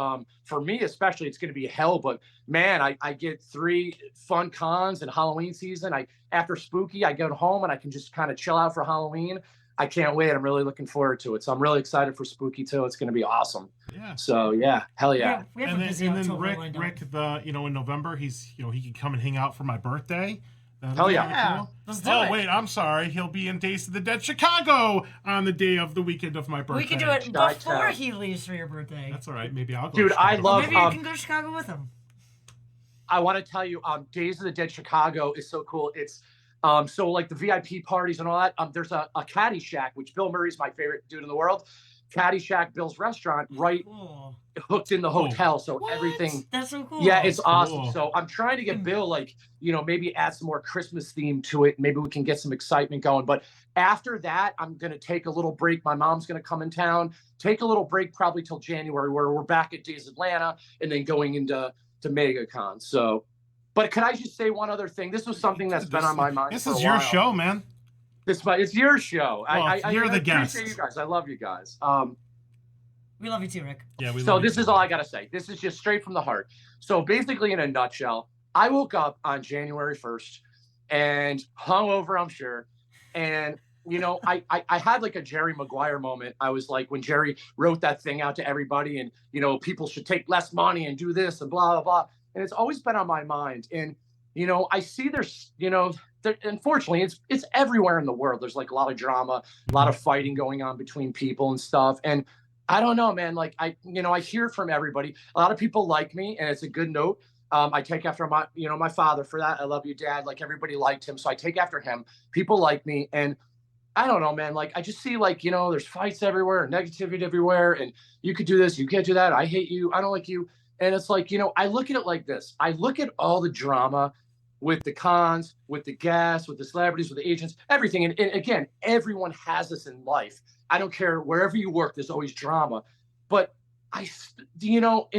for me especially, it's going to be hell. But man, I get 3 fun cons and Halloween season. After Spooky, I go home and I can just kind of chill out for Halloween. I can't wait. I'm really looking forward to it. So I'm really excited for Spooky too. It's going to be awesome. Yeah. So yeah, hell yeah. We have and a busy then October Rick, lined up. in November, he's he can come and hang out for my birthday. Hell yeah. Yeah, Cool. let's do Oh it. wait, I'm sorry. He'll be in Days of the Dead Chicago on the day of the weekend of my birthday. We can do it before he leaves for your birthday. That's all right. Maybe I'll go. Dude, to I Chicago. love. Maybe you can go to Chicago with him. I want to tell you, Days of the Dead Chicago is so cool. It's so like the VIP parties and all that. There's a Caddyshack, which Bill Murray's my favorite dude in the world. Caddyshack, Bill's restaurant, right hooked in the hotel. So What? everything. That's so cool. Yeah, it's awesome. Cool. So I'm trying to get Bill, like, maybe add some more Christmas theme to it. Maybe we can get some excitement going. But after that, I'm going to take a little break. My mom's going to come in town, take a little break probably till January, where we're back at Days Atlanta and then going into MegaCon. So, but can I just say one other thing? This was something that's been on my mind. This for a is your while. show, man. It's your show. Well, you're the guest. I appreciate you guys. I love you guys. We love you too, Rick. Yeah, So this is all I got to say. This is just straight from the heart. So basically, in a nutshell, I woke up on January 1st and hungover, I'm sure. And, I had like a Jerry Maguire moment. I was like, when Jerry wrote that thing out to everybody and, people should take less money and do this and blah, blah, blah. And it's always been on my mind. And, I see there's, unfortunately, it's everywhere in the world. There's like a lot of drama, a lot of fighting going on between people and stuff. And I don't know, man. Like I hear from everybody. A lot of people like me, and it's a good note. I take after my father for that. I love you, Dad. Like everybody liked him, so I take after him. People like me, and I don't know, man. Like I just see like there's fights everywhere, negativity everywhere, and you could do this, you can't do that. I hate you, I don't like you, and it's like I look at it like this. I look at all the drama with the cons, with the guests, with the celebrities, with the agents, everything. And again, everyone has this in life. I don't care wherever you work, there's always drama. But and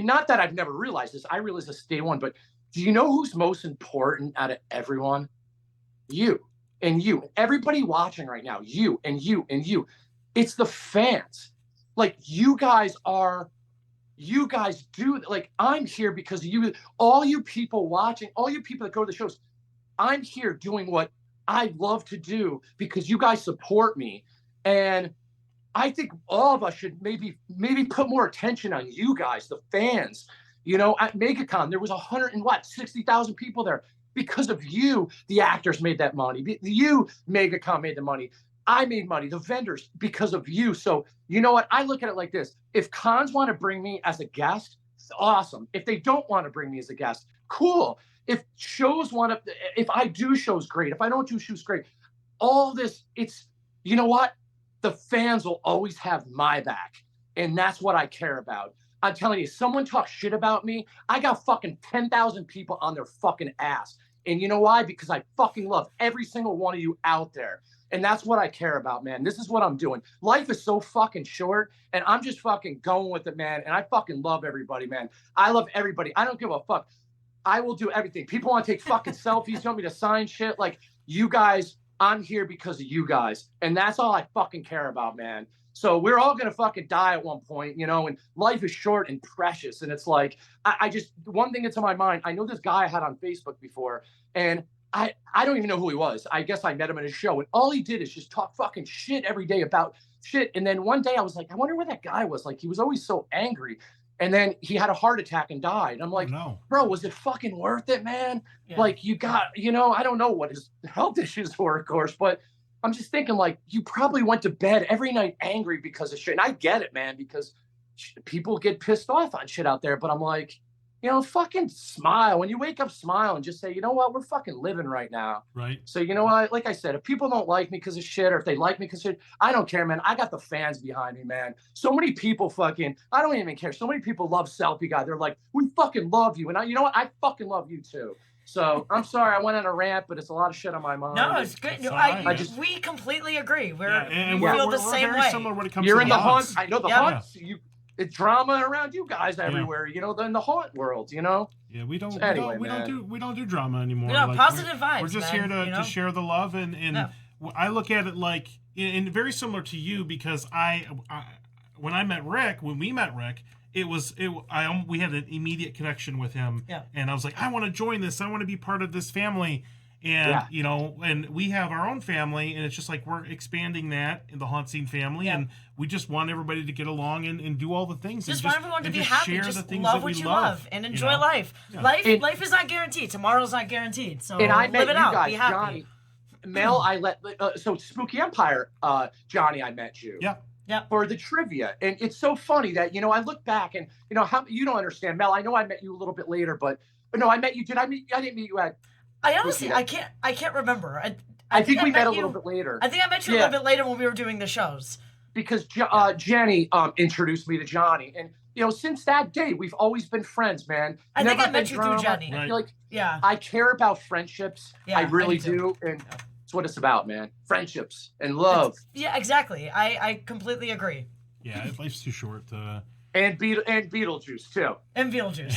not that I've never realized this. I realized this day one, but do you know who's most important out of everyone? You and you. Everybody watching right now, you and you and you. It's the fans. Like you guys do, like I'm here because of you, all you people watching, all you people that go to the shows. I'm here doing what I love to do because you guys support me. And I think all of us should maybe put more attention on you guys, the fans. At MegaCon, there was 160,000 people there. Because of you, the actors made that money. You, MegaCon, made the money. I made money, the vendors, because of you. So you know what? I look at it like this. If cons want to bring me as a guest, it's awesome. If they don't want to bring me as a guest, cool. If shows if I do shows, great. If I don't do shows, great. All this, you know what? The fans will always have my back. And that's what I care about. I'm telling you, someone talks shit about me, I got fucking 10,000 people on their fucking ass. And you know why? Because I fucking love every single one of you out there. And that's what I care about, man. This is what I'm doing. Life is so fucking short, and I'm just fucking going with it, man. And I fucking love everybody, man. I love everybody. I don't give a fuck. I will do everything. People want to take fucking selfies, you want me to sign shit. Like, you guys, I'm here because of you guys. And that's all I fucking care about, man. So we're all going to fucking die at one point, and life is short and precious. And it's like, I just, one thing that's on my mind, I know this guy I had on Facebook before, and I don't even know who he was. I guess I met him at a show, and all he did is just talk fucking shit every day about shit. And then one day I was like, I wonder where that guy was. Like, he was always so angry. And then he had a heart attack and died. I'm like, no. Bro, was it fucking worth it, man? Yeah. Like, you got, I don't know what his health issues were, of course, but I'm just thinking, like, you probably went to bed every night angry because of shit. And I get it, man, because people get pissed off on shit out there. But I'm like, fucking smile. When you wake up, smile and just say, you know what? We're fucking living right now. Right. So, you know what? Like I said, if people don't like me because of shit, or if they like me because of shit, I don't care, man. I got the fans behind me, man. So many people I don't even care. So many people love Selfie Guy. They're like, we fucking love you. And you know what? I fucking love you too. So I'm sorry I went on a rant, but it's a lot of shit on my mind. No, it's good. We completely agree. We feel the same very way. Similar when it comes You're to in the haunts. haunt. I know the haunts. It's drama around you guys everywhere. In the haunt world. Yeah, we don't. Anyway, we don't do drama anymore. Positive vibes. We're just here to share the love, and I look at it like, and very similar to you, because when we met Rick, we had an immediate connection with him. Yeah. And I was like, I want to join this. I want to be part of this family. And, you know, and we have our own family, and it's just like we're expanding that in the HauntScene family, and we just want everybody to get along and do all the things. Just want everyone to be happy. Share just the things love that we what you love, love and enjoy life. Yeah. Life is not guaranteed. Tomorrow's not guaranteed. So and I met live it you out. guys, Be happy. Johnny. Mel, so Spooky Empire, Johnny, I met you. Yeah. Yeah. For the trivia. And it's so funny that, you know, I look back and, you know, how you don't understand, Mel. I know I met you a little bit later, but no, I met you. I didn't meet you at. I honestly, I can't remember. I think we met a little bit later. I think I met you a little bit later when we were doing the shows. Because Jenny introduced me to Johnny, and you know, since that day, we've always been friends, man. I think I met you through Jenny. Right. Like, yeah, I care about friendships. Yeah, I really I do. and it's what it's about, man. Friendships and love. Yeah, exactly. I completely agree. Yeah, life's too short. And Beetlejuice too. And Beetlejuice.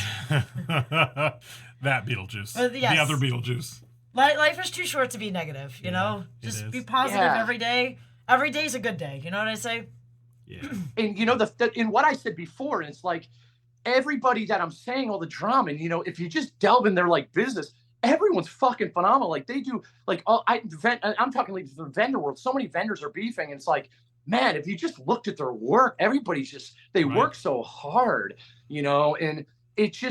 That Beetlejuice. Yes. The other Beetlejuice. Life is too short to be negative, you know? Just be positive every day. Every day's a good day, you know what I say? Yeah. And you know, in what I said before, it's like everybody that I'm saying all the drama, and you know, if you just delve in their like business, everyone's fucking phenomenal. Like they do, like I'm talking like the vendor world. So many vendors are beefing, and it's like, man, if you just looked at their work, everybody's just work so hard, you know, and it's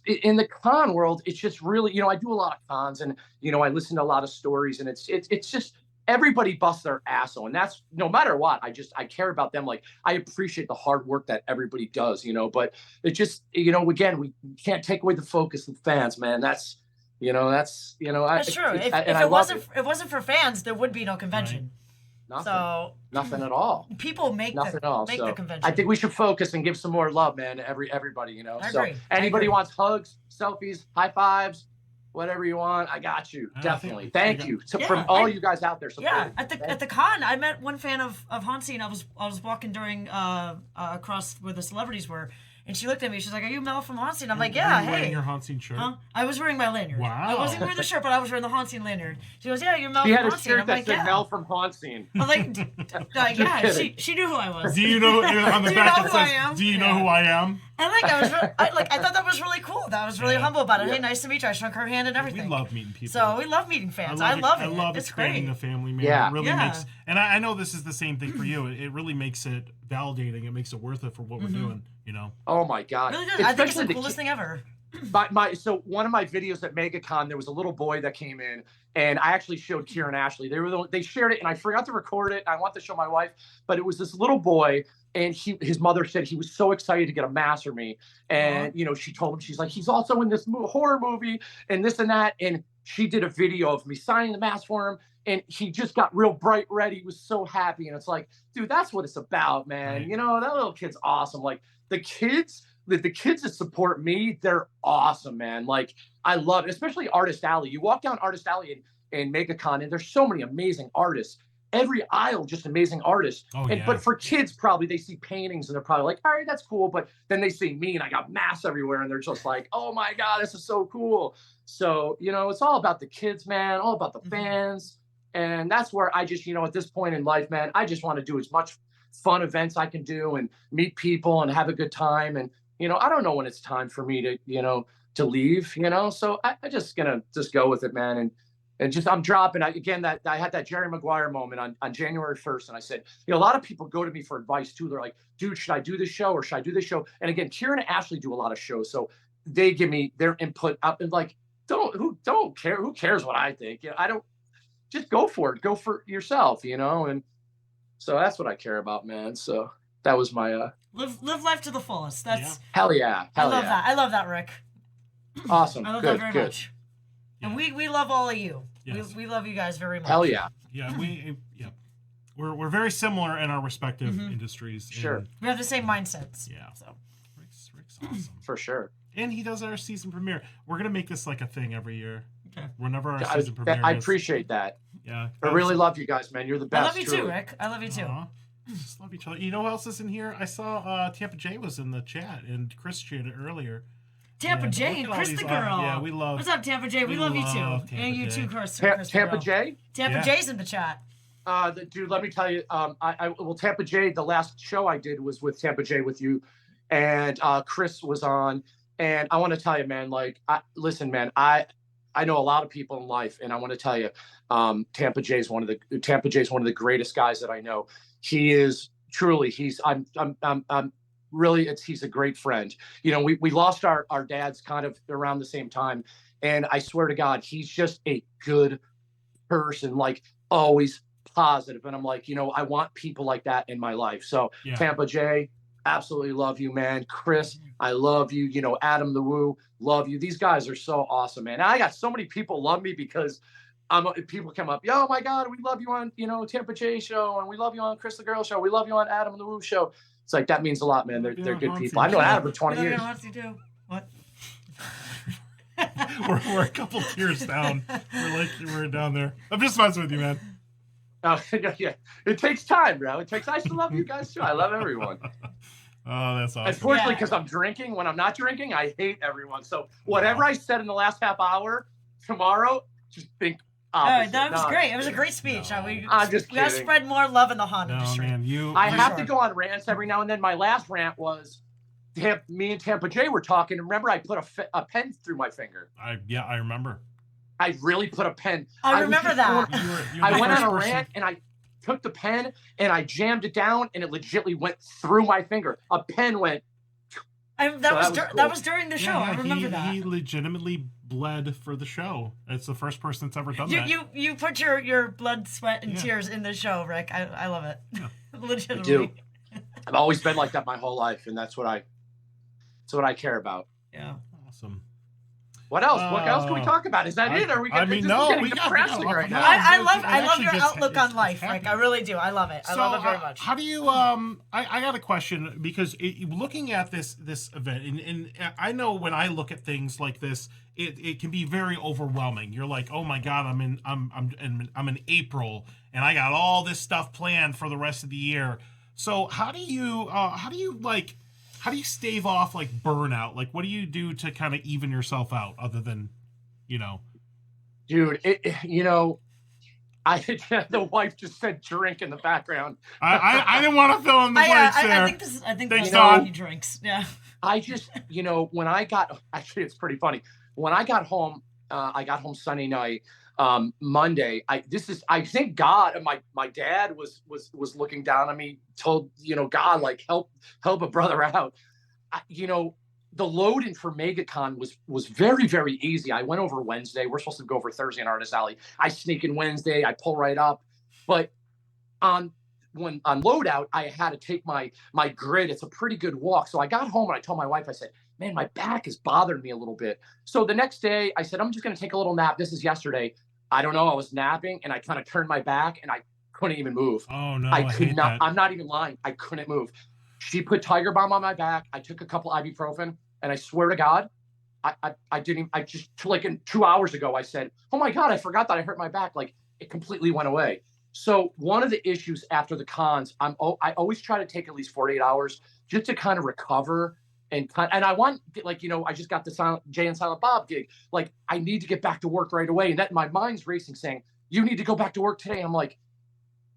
in the con world, it's just really, you know, I do a lot of cons, and you know, I listen to a lot of stories, and it's just everybody busts their asshole, and that's no matter what. I care about them. Like I appreciate the hard work that everybody does, you know, but it just, you know, again, we can't take away the focus of fans, man. That's true. If it wasn't for fans, there would be no convention. Right. Nothing. So nothing at all. People make nothing at all. Make so the convention. I think we should focus and give some more love, man, to everybody, you know. I so agree. anybody wants hugs, selfies, high fives, whatever you want, I got you. Definitely. Thank you from all you guys out there supporting. Yeah, at the con, I met one fan of HauntScene. I was walking during across where the celebrities were. And she looked at me. She's like, "Are you Mel from HauntScene?" I'm like, "Yeah, Were you wearing your HauntScene shirt? I was wearing my lanyard. Wow. I wasn't wearing the shirt, but I was wearing the HauntScene lanyard. She goes, "Yeah, you're Mel she from HauntScene." She had a shirt that said Mel from HauntScene. I'm like, yeah, she knew who I was. Do you know on the Do back you know it who I says, am? "Do you know who I am?" And I thought that was really cool. That was really humble about it. Hey, nice to meet you. I shook her hand and everything. We love meeting people. So we love meeting fans. I love it. I love it's expanding great. the family, man. Yeah. It really makes, and I know this is the same thing for you. It really makes it validating. It makes it worth it for what we're doing. You know. Oh my God. Really good. I think it's the coolest thing ever. So one of my videos at MegaCon, there was a little boy that came in, and I actually showed Kieran Ashley. They shared it, and I forgot to record it. I want to show my wife, but it was this little boy, and his mother said he was so excited to get a mask from me, and you know, she told him, she's like, he's also in this horror movie and this and that, and she did a video of me signing the mask for him. And he just got real bright red. He was so happy. And it's like, dude, that's what it's about, man. Right. You know, that little kid's awesome. Like the kids that support me, they're awesome, man. Like I love it, especially Artist Alley. You walk down Artist Alley in MegaCon, and there's so many amazing artists. Every aisle, just amazing artists. But for kids, probably they see paintings and they're probably like, all right, that's cool. But then they see me and I got masks everywhere, and they're just like, oh my God, this is so cool. So, you know, it's all about the kids, man, all about the fans. And that's where I just, you know, at this point in life, man, I just want to do as much fun events I can do and meet people and have a good time. And, you know, I don't know when it's time for me to, you know, to leave, you know, so I just gonna just go with it, man. And just, I'm dropping, I had that Jerry Maguire moment on January 1st. And I said, you know, a lot of people go to me for advice too. They're like, dude, should I do this show or should I do this show? And again, Kieran and Ashley do a lot of shows. So they give me their input up, and like, who cares what I think? You know, I don't, just go for it. Go for yourself, you know? And so that's what I care about, man. So that was my live life to the fullest. That's hell yeah. I love that. I love that, Rick. Awesome. I love that very much. Yeah. And we love all of you. Yes. We love you guys very much. Hell yeah. Yeah, we're very similar in our respective industries. Sure. We have the same mindsets. Yeah. So Rick's awesome. For sure. And he does our season premiere. We're gonna make this like a thing every year. Okay. Whenever our season premiere I appreciate that. Yeah. I really love you guys, man. You're the best. I love you too, Rick. I love you too. Just love each other. You know who else is in here? I saw Tampa J was in the chat, and Chris shared it earlier. Tampa J and Chris the girl. Yeah, we love. What's up, Tampa J? We love you too. Tampa and you J. too, Chris. Tampa J? Tampa J's in the chat. Dude, let me tell you, well, Tampa Jay, the last show I did was with Tampa Jay with you, and Chris was on, and I want to tell you, man, like, listen, man, I know a lot of people in life, and I want to tell you, Tampa Jay's one of the greatest guys that I know. He is truly, he's a great friend. You know, we lost our dads kind of around the same time, and I swear to God, he's just a good person, like always positive. And I'm like, you know, I want people like that in my life. So Yeah. Tampa Jay, absolutely love you, man. Chris, I love you. You know, Adam the Woo, love you. These guys are so awesome, man. I got so many people love me because people come up, yo, my God, we love you on, you know, Tampa Jay show, and we love you on Chris the Girl show. We love you on Adam the Woo show. It's like, that means a lot, man. They're good people. I've known Adam for 20 years. What? we're a couple tiers down. We're down there. I'm just messing with you, man. Oh, yeah. It takes time, bro. I still love you guys too. I love everyone. Oh, that's awesome. Unfortunately, because I'm drinking. When I'm not drinking, I hate everyone. So whatever I said in the last half hour, tomorrow, just think opposite. That was great. It was a great speech. I'm just we kidding. gotta spread more love in the haunt No, industry. man, I have to go on rants every now and then. My last rant was, me and Tampa Jay were talking. And remember, I put a pen through my finger. I remember. I really put a pen. I remember that. I went on a rant and I took the pen and I jammed it down and it legitimately went through my finger. A pen went. That was during the show. I remember that. He legitimately bled for the show. It's the first person that's ever done that. You put your blood, sweat, and tears in the show, Rick. I love it. Yeah. Legitimately. I do. I've always been like that my whole life, and that's what I care about. Yeah. Awesome. What else? What else can we talk about? Is that it? Or are we getting depressing right now? I love your outlook on life, Rick. I really do. I love it. I love it very much. How do you? I got a question because looking at this event, and I know when I look at things like this, it can be very overwhelming. You're like, oh my God, I'm in April, and I got all this stuff planned for the rest of the year. So how do you stave off like burnout? Like, what do you do to kind of even yourself out other than, you know? Dude, the wife just said drink in the background. I didn't want to fill in the blanks there. I think this is how he drinks. Yeah. I just, when actually, it's pretty funny. When I got home Sunday night, Monday, I thank God, and my dad was looking down on me, told, God, like, help a brother out. The load-in for MegaCon was very, very easy. I went over Wednesday. We're supposed to go over Thursday in Artist Alley. I sneak in Wednesday. I pull right up. But on loadout, I had to take my grid. It's a pretty good walk. So I got home and I told my wife, I said, man, my back is bothering me a little bit. So the next day I said, I'm just going to take a little nap. This is yesterday. I don't know. I was napping and I kind of turned my back and I couldn't even move. Oh no. I could not. I'm not even lying. I couldn't move. She put Tiger Balm on my back. I took a couple ibuprofen, and I swear to God, I didn't. I just, like, in 2 hours ago, I said, oh my God, I forgot that I hurt my back. Like, it completely went away. So one of the issues after the cons, I always try to take at least 48 hours just to kind of recover. And I want, like, I just got the Jay and Silent Bob gig. Like, I need to get back to work right away. And that my mind's racing saying, you need to go back to work today. And I'm like,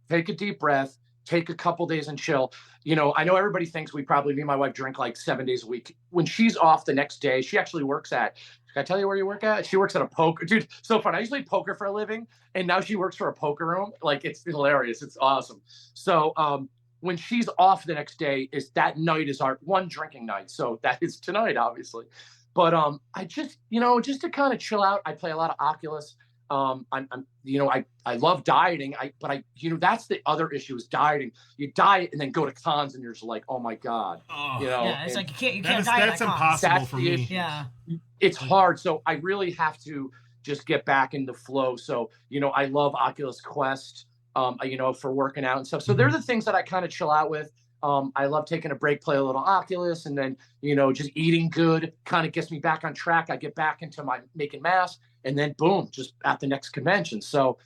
take a deep breath, take a couple days and chill. I know everybody thinks me and my wife drink like 7 days a week. When she's off the next day, she actually works at, can I tell you where you work at? She works at a poker, dude, so fun. I used to play poker for a living, and now she works for a poker room. Like, it's hilarious. It's awesome. So, when she's off the next day, that night is our one drinking night. So that is tonight, obviously. But I just, just to kind of chill out, I play a lot of Oculus. I love dieting. But that's the other issue is dieting. You diet and then go to cons and you're just like, oh my God. Yeah, it's like you can't diet. That's impossible for me. Yeah. It's hard. So I really have to just get back into flow. So, I love Oculus Quest, for working out and stuff. So they're the things that I kind of chill out with. I love taking a break, play a little Oculus, and then, just eating good kind of gets me back on track. I get back into my making masks, and then boom, just at the next convention. So,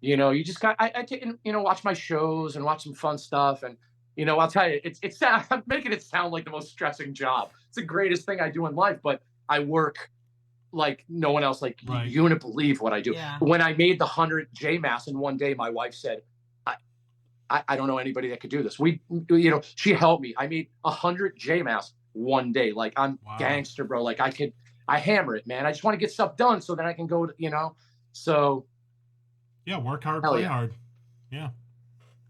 you just got, I take, watch my shows and watch some fun stuff. And, I'll tell you, I'm making it sound like the most stressing job. It's the greatest thing I do in life, but I work like no one else. Like, right. You wouldn't believe what I do. Yeah. When I made the 100 J Mass in one day, my wife said, I don't know anybody that could do this. She helped me. I made 100 J masks one day. Like, I'm gangster, bro. Like, I hammer it, man. I just want to get stuff done so that I can go to, so. Yeah. Work hard, play hard. Yeah.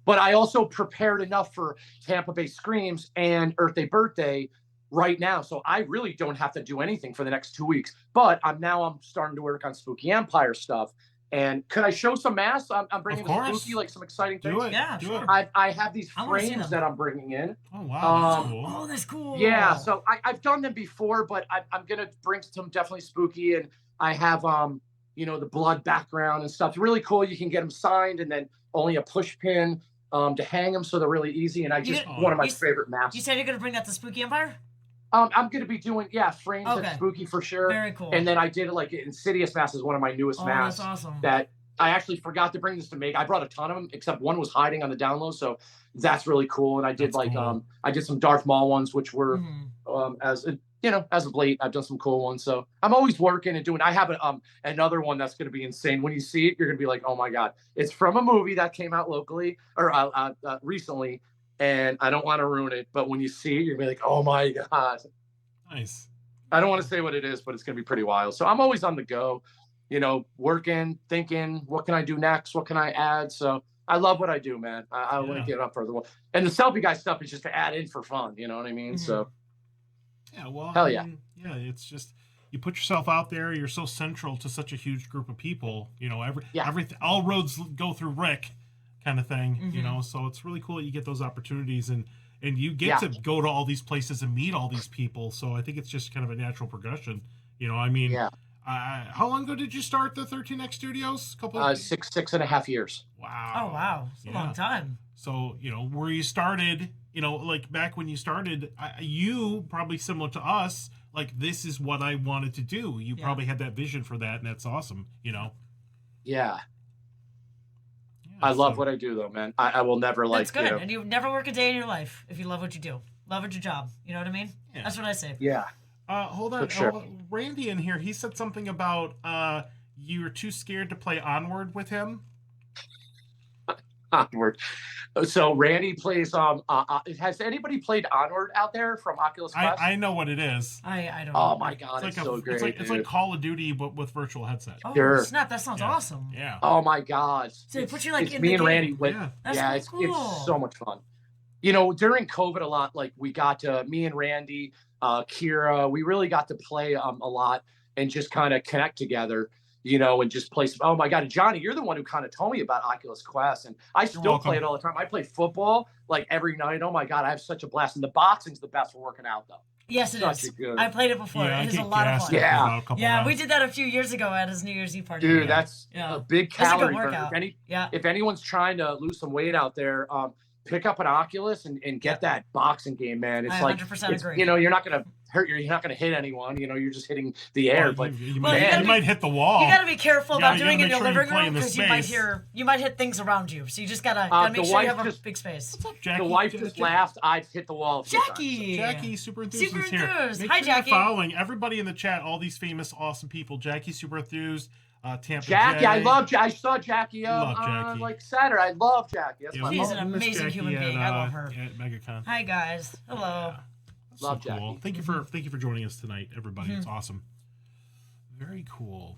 But I also prepared enough for Tampa Bay Screams and Earth Day Birthday right now. So I really don't have to do anything for the next 2 weeks. But I'm starting to work on Spooky Empire stuff. And could I show some masks? I'm bringing the Spooky, like some exciting things. Do it. Yeah, sure. I have these frames that I'm bringing in. Oh, wow. That's cool. Oh, that's cool. Yeah. So I've done them before, but I'm going to bring some definitely spooky. And I have, the blood background and stuff. Really cool. You can get them signed and then only a push pin to hang them. So they're really easy. And one of my favorite masks. You said you're going to bring that to Spooky Empire? I'm going to be doing, frames and spooky for sure. Very cool. And then I did like Insidious mask is one of my newest masks. That's awesome. That I actually forgot to bring this to make. I brought a ton of them, except one was hiding on the download. So that's really cool. And I did cool. I did some Darth Maul ones, which were as of late, I've done some cool ones. So I'm always working and doing. I have another one that's going to be insane. When you see it, you're going to be like, oh my God. It's from a movie that came out locally or recently. And I don't want to ruin it, but when you see it, you're gonna be like, "Oh my God!" Nice. I don't want to say what it is, but it's gonna be pretty wild. So I'm always on the go, working, thinking, what can I do next? What can I add? So I love what I do, man. I want to get up for the world. And the selfie guy stuff is just to add in for fun. You know what I mean? Mm-hmm. So yeah, well, hell yeah, it's just you put yourself out there. You're so central to such a huge group of people. Everything, all roads go through Rick. Kind of thing, so it's really cool that you get those opportunities and you get to go to all these places and meet all these people. So I think it's just kind of a natural progression. How long ago did you start the 13X Studios? Six and a half years. Wow. Oh wow, it's a long time. So where you started, like back when you started, you probably similar to us. Like, this is what I wanted to do. You probably had that vision for that, and that's awesome. Yeah. I love what I do, though, man. I will never That's good. And you never work a day in your life if you love what you do. Love at your job. You know what I mean? Yeah. That's what I say. Yeah. Hold on. Sure. Randy in here, he said something about you're too scared to play Onward with him. Onward. So Randy plays. Has anybody played Onward out there from Oculus Quest? I know what it is. I don't. Oh my God, it's so great. It's like Call of Duty, but with virtual headset. Oh sure. Snap! That sounds awesome. Yeah. Oh my God. So they put you like it's in me the and game. Randy. That's cool. It's so much fun. During COVID, a lot like we got to me and Randy, Kira. We really got to play a lot and just kind of connect together. And just play some. Oh my God, Johnny, you're the one who kind of told me about Oculus Quest, and I still play it all the time. I play football like every night. Oh my God, I have such a blast. And the boxing's the best for working out, though. Yes, it is. I played it before. It is a lot of fun. Yeah, we did that a few years ago at his New Year's Eve party. Dude, that's a big calorie burner. If anyone's trying to lose some weight out there, pick up an Oculus and get that boxing game, man. It's I 100% agree. You're not gonna hurt. You're not gonna hit anyone. You're just hitting the air. But you might hit the wall. You gotta be careful about doing it in your living room because you might hit things around you. So you just gotta make sure you have a big space. What's up, Jackie? The wife just laughed. I've hit the wall. Jackie, super enthused is here. Hi, Jackie. You're following everybody in the chat. All these famous, awesome people. Jackie, super enthused. Tampa Jackie, J. I saw Jackie like Saturday. I love Jackie. She's an amazing human being. I love her. At MegaCon. Hi guys. Hello. Yeah. Love so cool. Thank you for joining us tonight, everybody. It's awesome. Very cool.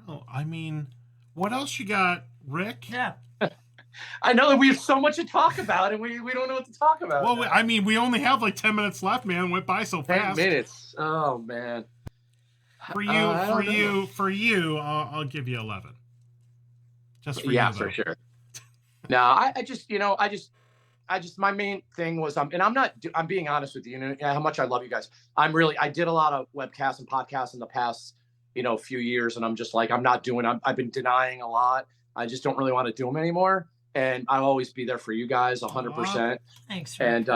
Well, I mean, what else you got, Rick? Yeah. I know that we have so much to talk about, and we don't know what to talk about. Well, we only have like 10 minutes left, man. It went by so fast. 10 minutes. Oh man. For you, I'll give you 11. Just for you, though. For sure. No, I just, my main thing was, and I'm being honest with you, how much I love you guys. I did a lot of webcasts and podcasts in the past, few years, and I'm just like, I've been denying a lot. I just don't really want to do them anymore. And I'll always be there for you guys 100%. Thanks. Rick.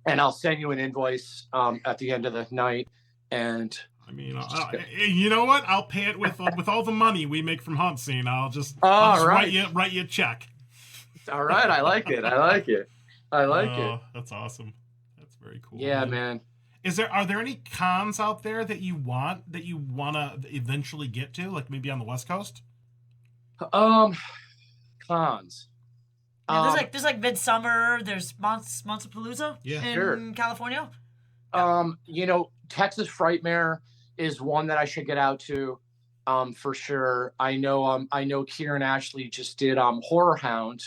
And I'll send you an invoice at the end of the night. And I mean, you know what? I'll pay it with all the money we make from HauntScene. I'll just write you a check. All right, I like it. That's awesome. That's very cool. Yeah, man. Are there any cons out there that you want to eventually get to, like maybe on the West Coast? Cons. Yeah, there's like Midsummer. There's Monstapalooza in California. You know, Texas Frightmare is one that I should get out to, for sure. I know Kieran Ashley just did Horror Hound,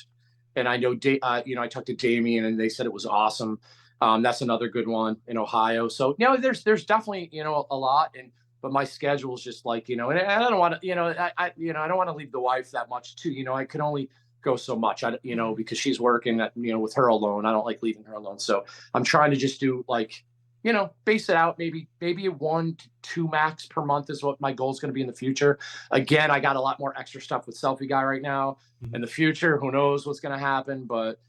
and I know you know, I talked to Damien and they said it was awesome. That's another good one in Ohio. So you know, there's definitely, you know, a lot, but my schedule is just like, you know, and I don't want to, you know, I don't want to leave the wife that much too. You know, I can only go so much, you know, because she's working you know, with her alone. I don't like leaving her alone. So I'm trying to just do like, you know, base it out. Maybe 1 to 2 max per month is what my goal is going to be in the future. Again, I got a lot more extra stuff with Selfie Guy right now. In the future, who knows what's going to happen, but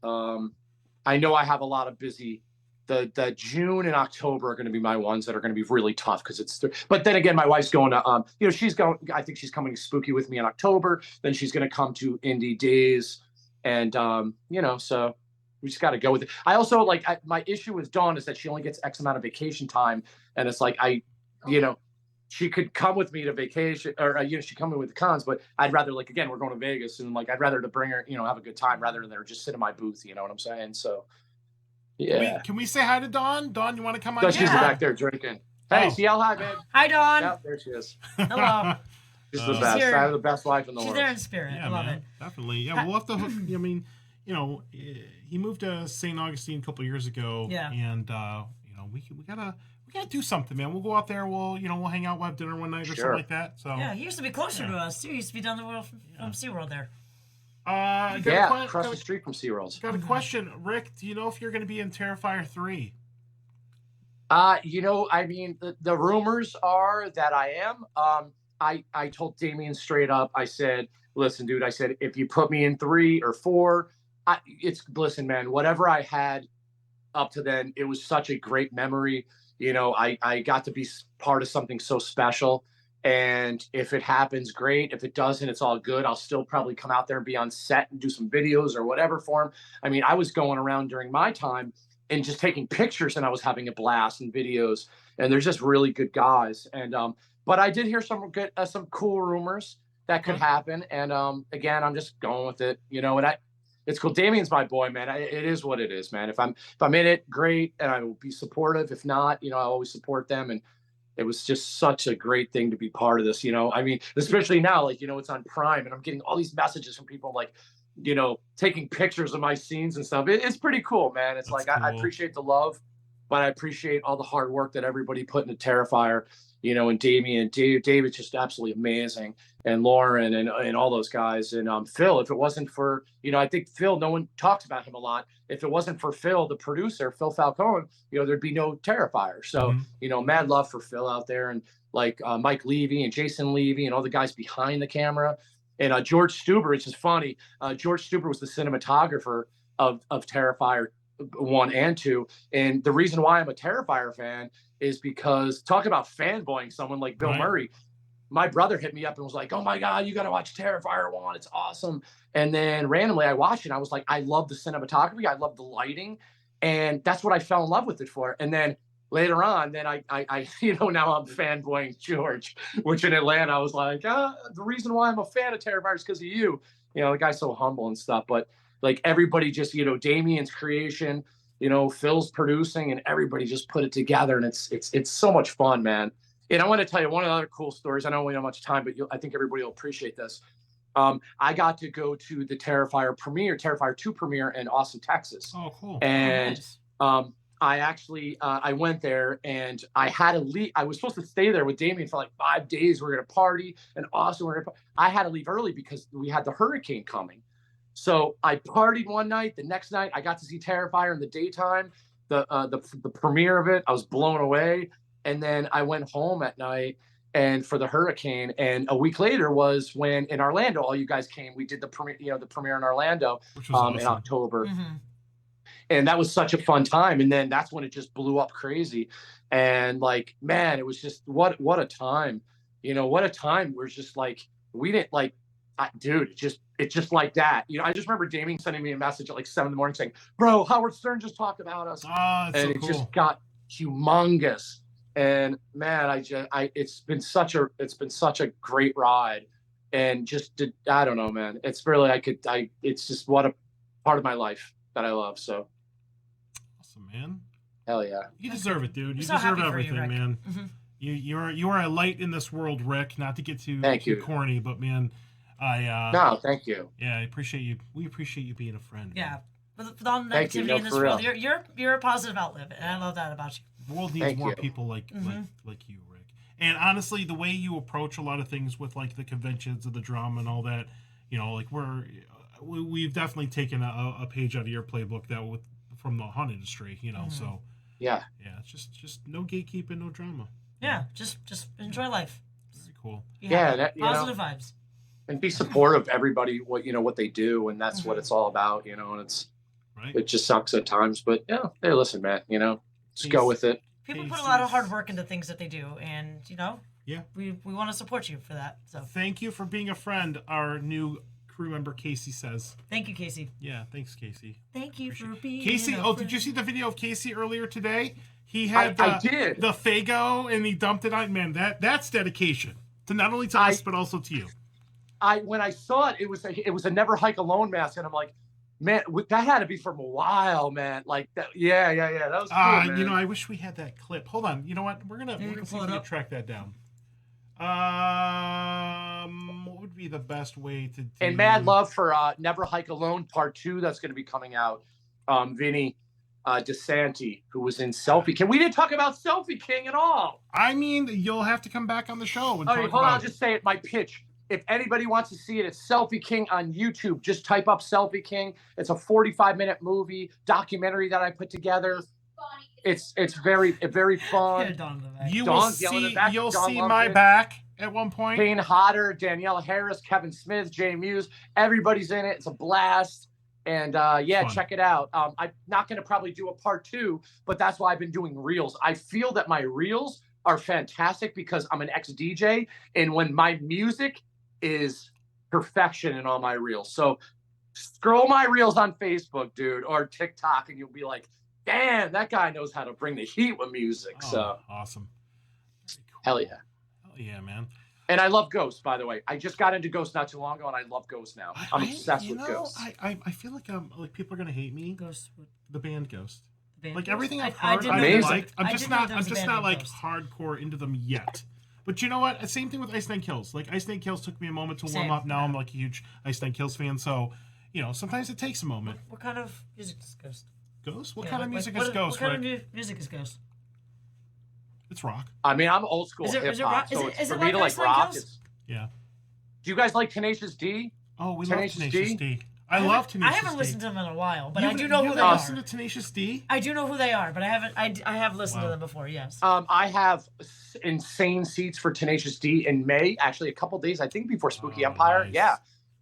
I know I have a lot of busy. The June and October are going to be my ones that are going to be really tough because but then again, my wife's going to, you know, I think she's coming to Spooky with me in October. Then she's going to come to Indie Days. And, you know, so we just got to go with it. I also like, my issue with Dawn is that she only gets X amount of vacation time. And it's like, you know, she could come with me to vacation or, you know, she come in with the cons, but I'd rather, like, again, we're going to Vegas soon. Like, I'd rather to bring her, you know, have a good time rather than her just sit in my booth. You know what I'm saying? So, yeah. Can we say hi to Dawn? Dawn, you want to come on? She's back there drinking. Hey, CL, hi, man. Hi, Dawn. Yep, there she is. Hello. She's the best. I have the best wife in the world. She's there in spirit. I love it. Definitely. Yeah, we'll have to hook. I mean, you know, he moved to St. Augustine a couple years ago. Yeah. And you know, we gotta do something, man. We'll go out there. We'll hang out, we'll have dinner one night or something like that. So yeah, he used to be closer to us too. He used to be down the road from SeaWorld there. Across the street from SeaWorld. Got a question, Rick. Do you know if you're going to be in Terrifier 3? You know, I mean, the rumors are that I am. I told Damien straight up. I said, "Listen, dude. I said if you put me in 3 or 4, listen, man. Whatever I had up to then, it was such a great memory. You know, I got to be part of something so special." And if it happens, great. If it doesn't, it's all good. I'll still probably come out there and be on set and do some videos or whatever for him. I mean, I was going around during my time and just taking pictures, and I was having a blast and videos. And there's just really good guys. And but I did hear some cool rumors that could happen. And again, I'm just going with it, you know. And it's cool. Damien's my boy, man. It is what it is, man. If I'm in it, great, and I will be supportive. If not, you know, I always support them. And it was just such a great thing to be part of this, you know. I mean, especially now, like, you know, it's on Prime, and I'm getting all these messages from people, like, you know, taking pictures of my scenes and stuff. It's pretty cool, man. It's That's like cool. I appreciate the love, but I appreciate all the hard work that everybody put into Terrifier, you know, and Damien and David's just absolutely amazing, and Lauren and all those guys, and Phil. If it wasn't for, you know, I think Phil, no one talks about him a lot. If it wasn't for Phil, the producer, Phil Falcone, you know, there'd be no Terrifier. So, you know, mad love for Phil out there, and like Mike Levy and Jason Levy and all the guys behind the camera. And George Stuber, it's just funny. George Stuber was the cinematographer of Terrifier 1 and 2. And the reason why I'm a Terrifier fan is because, talk about fanboying someone like Bill Murray. My brother hit me up and was like, "Oh my God, you got to watch Terrifier 1. It's awesome." And then randomly I watched it. And I was like, I love the cinematography. I love the lighting. And that's what I fell in love with it for. And then later on, then I you know, now I'm fanboying George, which in Atlanta, I was like, the reason why I'm a fan of Terrifier is because of you. You know, the guy's so humble and stuff. But like everybody just, you know, Damien's creation, you know, Phil's producing, and everybody just put it together. And it's so much fun, man. And I want to tell you one of the other cool stories. I don't really have much time, but I think everybody will appreciate this. I got to go to the Terrifier 2 premiere in Austin, Texas. Oh, cool. And I actually, I went there, and I had to leave. I was supposed to stay there with Damien for like 5 days. We were going to party in Austin. I had to leave early because we had the hurricane coming. So I partied one night. The next night, I got to see Terrifier in the daytime, the premiere of it. I was blown away. And then I went home at night and for the hurricane. And a week later was when in Orlando, all you guys came. We did the premiere, you know, the premiere in Orlando awesome. In October. And that was such a fun time. And then that's when it just blew up crazy. And like, man, it was just what a time. You know, what a time. We're just like, we didn't like, dude, it's just like that. You know, I just remember Damien sending me a message at like 7 a.m. saying, "Bro, Howard Stern just talked about us." And so it just got humongous. And man, it's been such a great ride. And just I don't know, man. It's really, it's just what part of my life that I love. So awesome, man. Hell yeah. You deserve it, dude. You so deserve happy for everything, you, Rick. man. You are a light in this world, Rick. Not to get too corny, but man, no, thank you. Yeah, I appreciate you. We appreciate you being a friend. Yeah. With all the negativity in this world, you're a positive outlet, and I love that about you. The world needs more people like you, Rick. And honestly, the way you approach a lot of things with like the conventions and the drama and all that, you know, like we've definitely taken a page out of your playbook from the haunt industry, you know. So yeah, it's just no gatekeeping, no drama. Yeah, just enjoy life. Very cool. Positive vibes. And be supportive of everybody, what they do, and that's what it's all about, and it's right. It just sucks at times, but yeah, hey, listen, man, just go with it. People put a lot of hard work into things that they do, and yeah, we want to support you for that. So thank you for being a friend. Our new crew member Casey says. Thank you, Casey. Yeah, thanks, Casey. Thank you for being Casey. Oh, did you see the video of Casey earlier today? He had I did. The Fago and he dumped it on. Man, that's dedication to not only to us but also to you. When I saw it, it was a Never Hike Alone mask, and I'm like, man, that had to be from a while, man. Like that, yeah. That was cool, man. I wish we had that clip. Hold on. You know what? We're gonna see if we can track that down. What would be the best way to do? And mad love for Never Hike Alone Part 2 that's going to be coming out. Vinny DeSanti, who was in Selfie King. We didn't talk about Selfie King at all. I mean, you'll have to come back on the show and talk about it. Hold on, I'll just say it. My pitch. If anybody wants to see it, it's Selfie King on YouTube. Just type up Selfie King. It's a 45-minute movie documentary that I put together. It's very fun. You'll see my back at one point. Kane Hodder, Danielle Harris, Kevin Smith, Jay Muse. Everybody's in it. It's a blast. And check it out. I'm not going to probably do a part 2, but that's why I've been doing reels. I feel that my reels are fantastic because I'm an ex-DJ, and when my music is perfection in all my reels. So scroll my reels on Facebook, dude, or TikTok, and you'll be like, damn, that guy knows how to bring the heat with music. So awesome. Cool. Hell yeah. Hell yeah, man. And I love Ghost, by the way. I just got into Ghost not too long ago, and I love Ghost now. I'm obsessed with Ghost. I feel like people are gonna hate me. Ghost, the band Ghost. Band like Ghost? everything I've heard, I liked. I'm just not like hardcore into them yet. But you know what? Same thing with Ice Nine Kills. Like Ice Nine Kills took me a moment to warm up. Now I'm like a huge Ice Nine Kills fan. So, sometimes it takes a moment. What kind of music is Ghost? Ghost? What kind of music is Ghost? What kind of music is Ghost? It's rock. I mean, I'm old school hip hop. So for me to like rock, yeah. Do you guys like Tenacious D? Oh, we love Tenacious D. I love Tenacious D. I haven't listened to them in a while, but I do know who they are. Listened to Tenacious D? I do know who they are, but I haven't. I have listened to them before. Yes. I have insane seats for Tenacious D in May. Actually, a couple days, I think, before Spooky Empire. Nice. Yeah.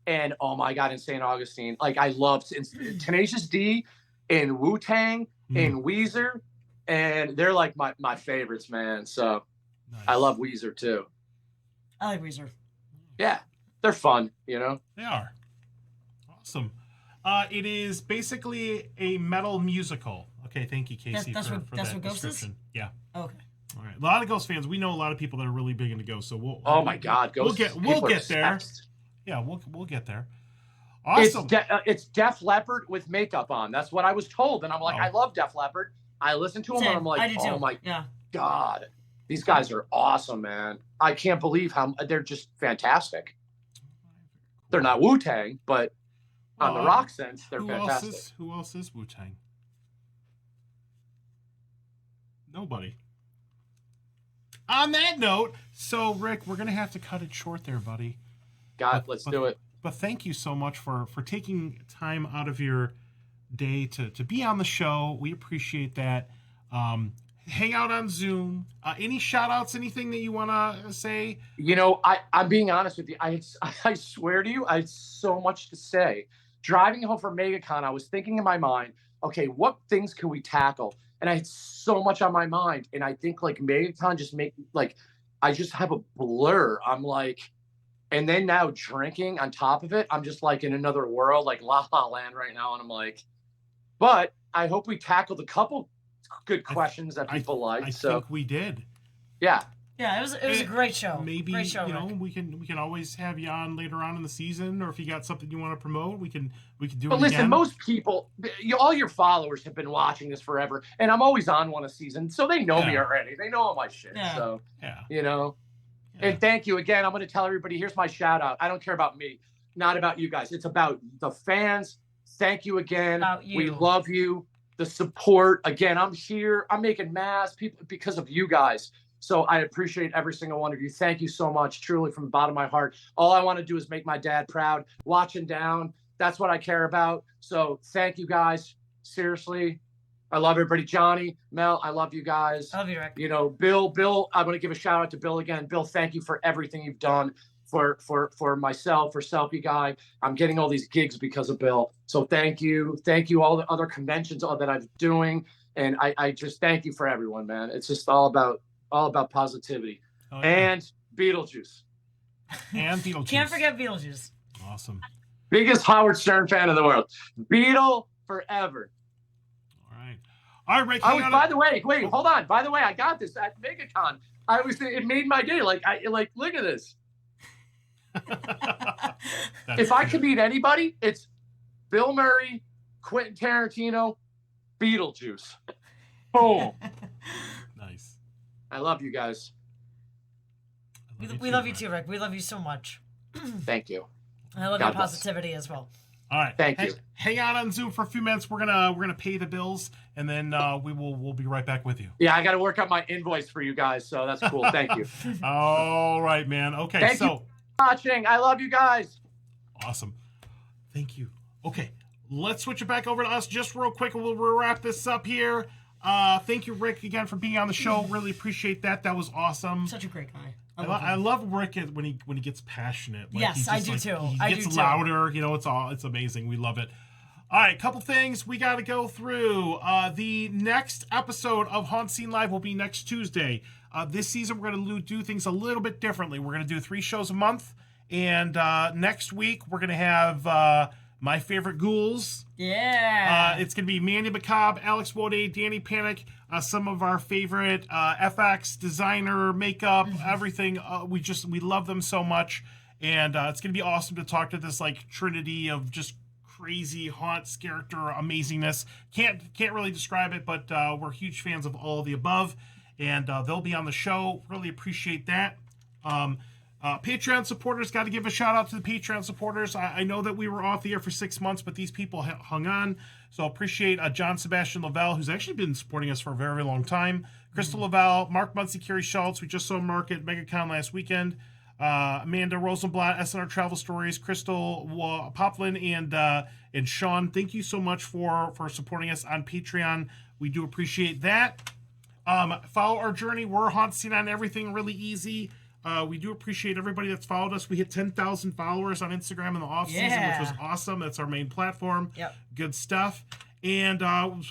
And oh my God, in St. Augustine, like I love Tenacious D, and Wu-Tang, and Weezer, and they're like my favorites, man. So nice. I love Weezer too. I like Weezer. Yeah, they're fun. They are. Awesome. It is basically a metal musical. Okay, thank you, Casey, for that description. Yeah. Okay. All right. A lot of Ghost fans. We know a lot of people that are really big into Ghost. So oh my God, Ghost. We'll get there. Yeah, we'll get there. Awesome. It's Def Leppard with makeup on. That's what I was told, and I'm like, I love Def Leppard. I listen to them, and I'm like, oh my God, these guys are awesome, man. I can't believe how they're just fantastic. They're not Wu-Tang, but on the rock sense, they're fantastic. Who else is Wu-Tang? Nobody. On that note, so Rick, we're gonna have to cut it short there, buddy. Let's do it. But thank you so much for taking time out of your day to be on the show. We appreciate that. Hang out on Zoom. Any shout outs, anything that you want to say? I'm being honest with you. I swear to you, I had so much to say. Driving home from MegaCon, I was thinking in my mind, okay, what things can we tackle? And I had so much on my mind. And I think like MegaCon just I just have a blur. I'm like, and then now drinking on top of it, I'm just like in another world, like La La Land right now. And I'm like, but I hope we tackled a couple good questions that people liked. I think we did. Yeah. Yeah, it was a great show. Maybe great show, Rick. we can always have you on later on in the season, or if you got something you want to promote, we can do. But listen, again. Most people, all your followers have been watching this forever, and I'm always on one a season, so they know me already. They know all my shit. Yeah. So And thank you again. I'm going to tell everybody. Here's my shout out. I don't care about me, not about you guys. It's about the fans. Thank you again. We love you. The support again. I'm here. I'm making masks because of you guys. So I appreciate every single one of you. Thank you so much, truly, from the bottom of my heart. All I want to do is make my dad proud. Watching down, that's what I care about. So thank you guys. Seriously, I love everybody. Johnny, Mel, I love you guys. I love you, Rick. Bill, I'm going to give a shout out to Bill again. Bill, thank you for everything you've done for myself, for Selfie Guy. I'm getting all these gigs because of Bill. So thank you. Thank you, all the other conventions that I'm doing. And I just thank you for everyone, man. It's just all about positivity. And Beetlejuice. Can't forget Beetlejuice. Awesome. Biggest Howard Stern fan in the world. Beetle forever. All right, Rick. By the way, wait, hold on. By the way, I got this at MegaCon. It made my day. Look at this. If I could meet anybody, it's Bill Murray, Quentin Tarantino, Beetlejuice. Boom. Nice. I love you guys. We love you too, Rick. We love you so much. Thank you. I love your positivity as well. All right. Thank you. Hang on Zoom for a few minutes. We're gonna pay the bills, and then we'll be right back with you. Yeah, I got to work out my invoice for you guys, so that's cool. Thank you. All right, man. Okay. Thank you for watching. I love you guys. Awesome. Thank you. Okay, let's switch it back over to us just real quick, and we'll wrap this up here. Thank you, Rick, again for being on the show. Really appreciate that. That was awesome. Such a great guy. I love Rick when he gets passionate. Yes, I do too. He gets louder. It's amazing. We love it. All right, couple things we got to go through. The next episode of HauntScene Live will be next Tuesday. This season we're going to do things a little bit differently. We're going to do 3 shows a month, and next week we're going to have my favorite ghouls. Yeah. It's going to be Mandy Macabre, Alex Wode, Danny Panic, some of our favorite FX, designer, makeup, everything. We love them so much. And it's going to be awesome to talk to this trinity of just crazy haunts character amazingness. Can't really describe it, but we're huge fans of all of the above. And they'll be on the show. Really appreciate that. Patreon supporters, got to give a shout out to the Patreon supporters. I know that we were off the air for 6 months, but these people hung on. So appreciate John Sebastian Lavelle, who's actually been supporting us for a very, very long time. Crystal Lavelle, Mark Muncie, Kerry Schultz. We just saw Mark at MegaCon last weekend. Amanda Rosenblatt, SNR Travel Stories, Crystal Poplin, and Sean. Thank you so much for supporting us on Patreon. We do appreciate that. Follow our journey. We're HauntScene on everything, really easy. We do appreciate everybody that's followed us. We hit 10,000 followers on Instagram in the off season, which was awesome. That's our main platform. Yep. Good stuff. And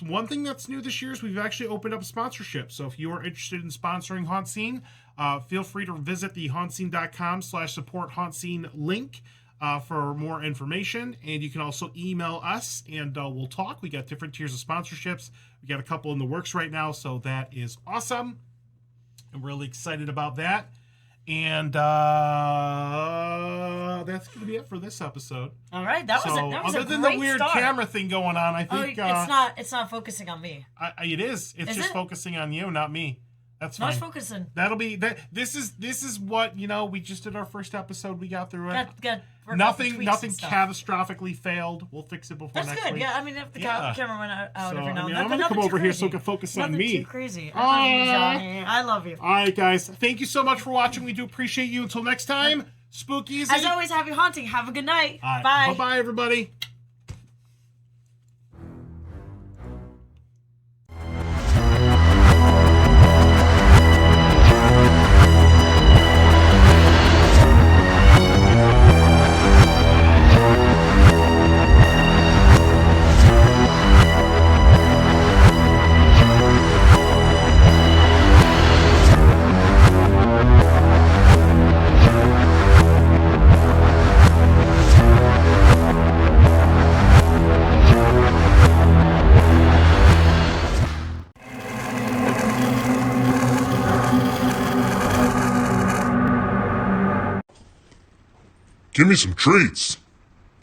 one thing that's new this year is we've actually opened up sponsorship. So if you are interested in sponsoring HauntScene, feel free to visit the hauntScene.com/support HauntScene link for more information. And you can also email us and we'll talk. We got different tiers of sponsorships. We got a couple in the works right now. So that is awesome. I'm really excited about that. And that's going to be it for this episode. All right, that was a other than great the weird start. camera thing going on, I think it's not focusing on me. It is. It's just focusing on you, not me. That's fine. Not focusing. That'll be that. This is what we just did our first episode. We got through it. Nothing catastrophically failed. We'll fix it before next week. That's good. Yeah, I mean, if the camera went out every now and then. I'm gonna come over here so we can focus on me. Too crazy. I love you. All right, guys. Thank you so much for watching. We do appreciate you. Until next time, spooky. As always, happy haunting. Have a good night. Right. Bye. Bye, everybody. Give me some treats.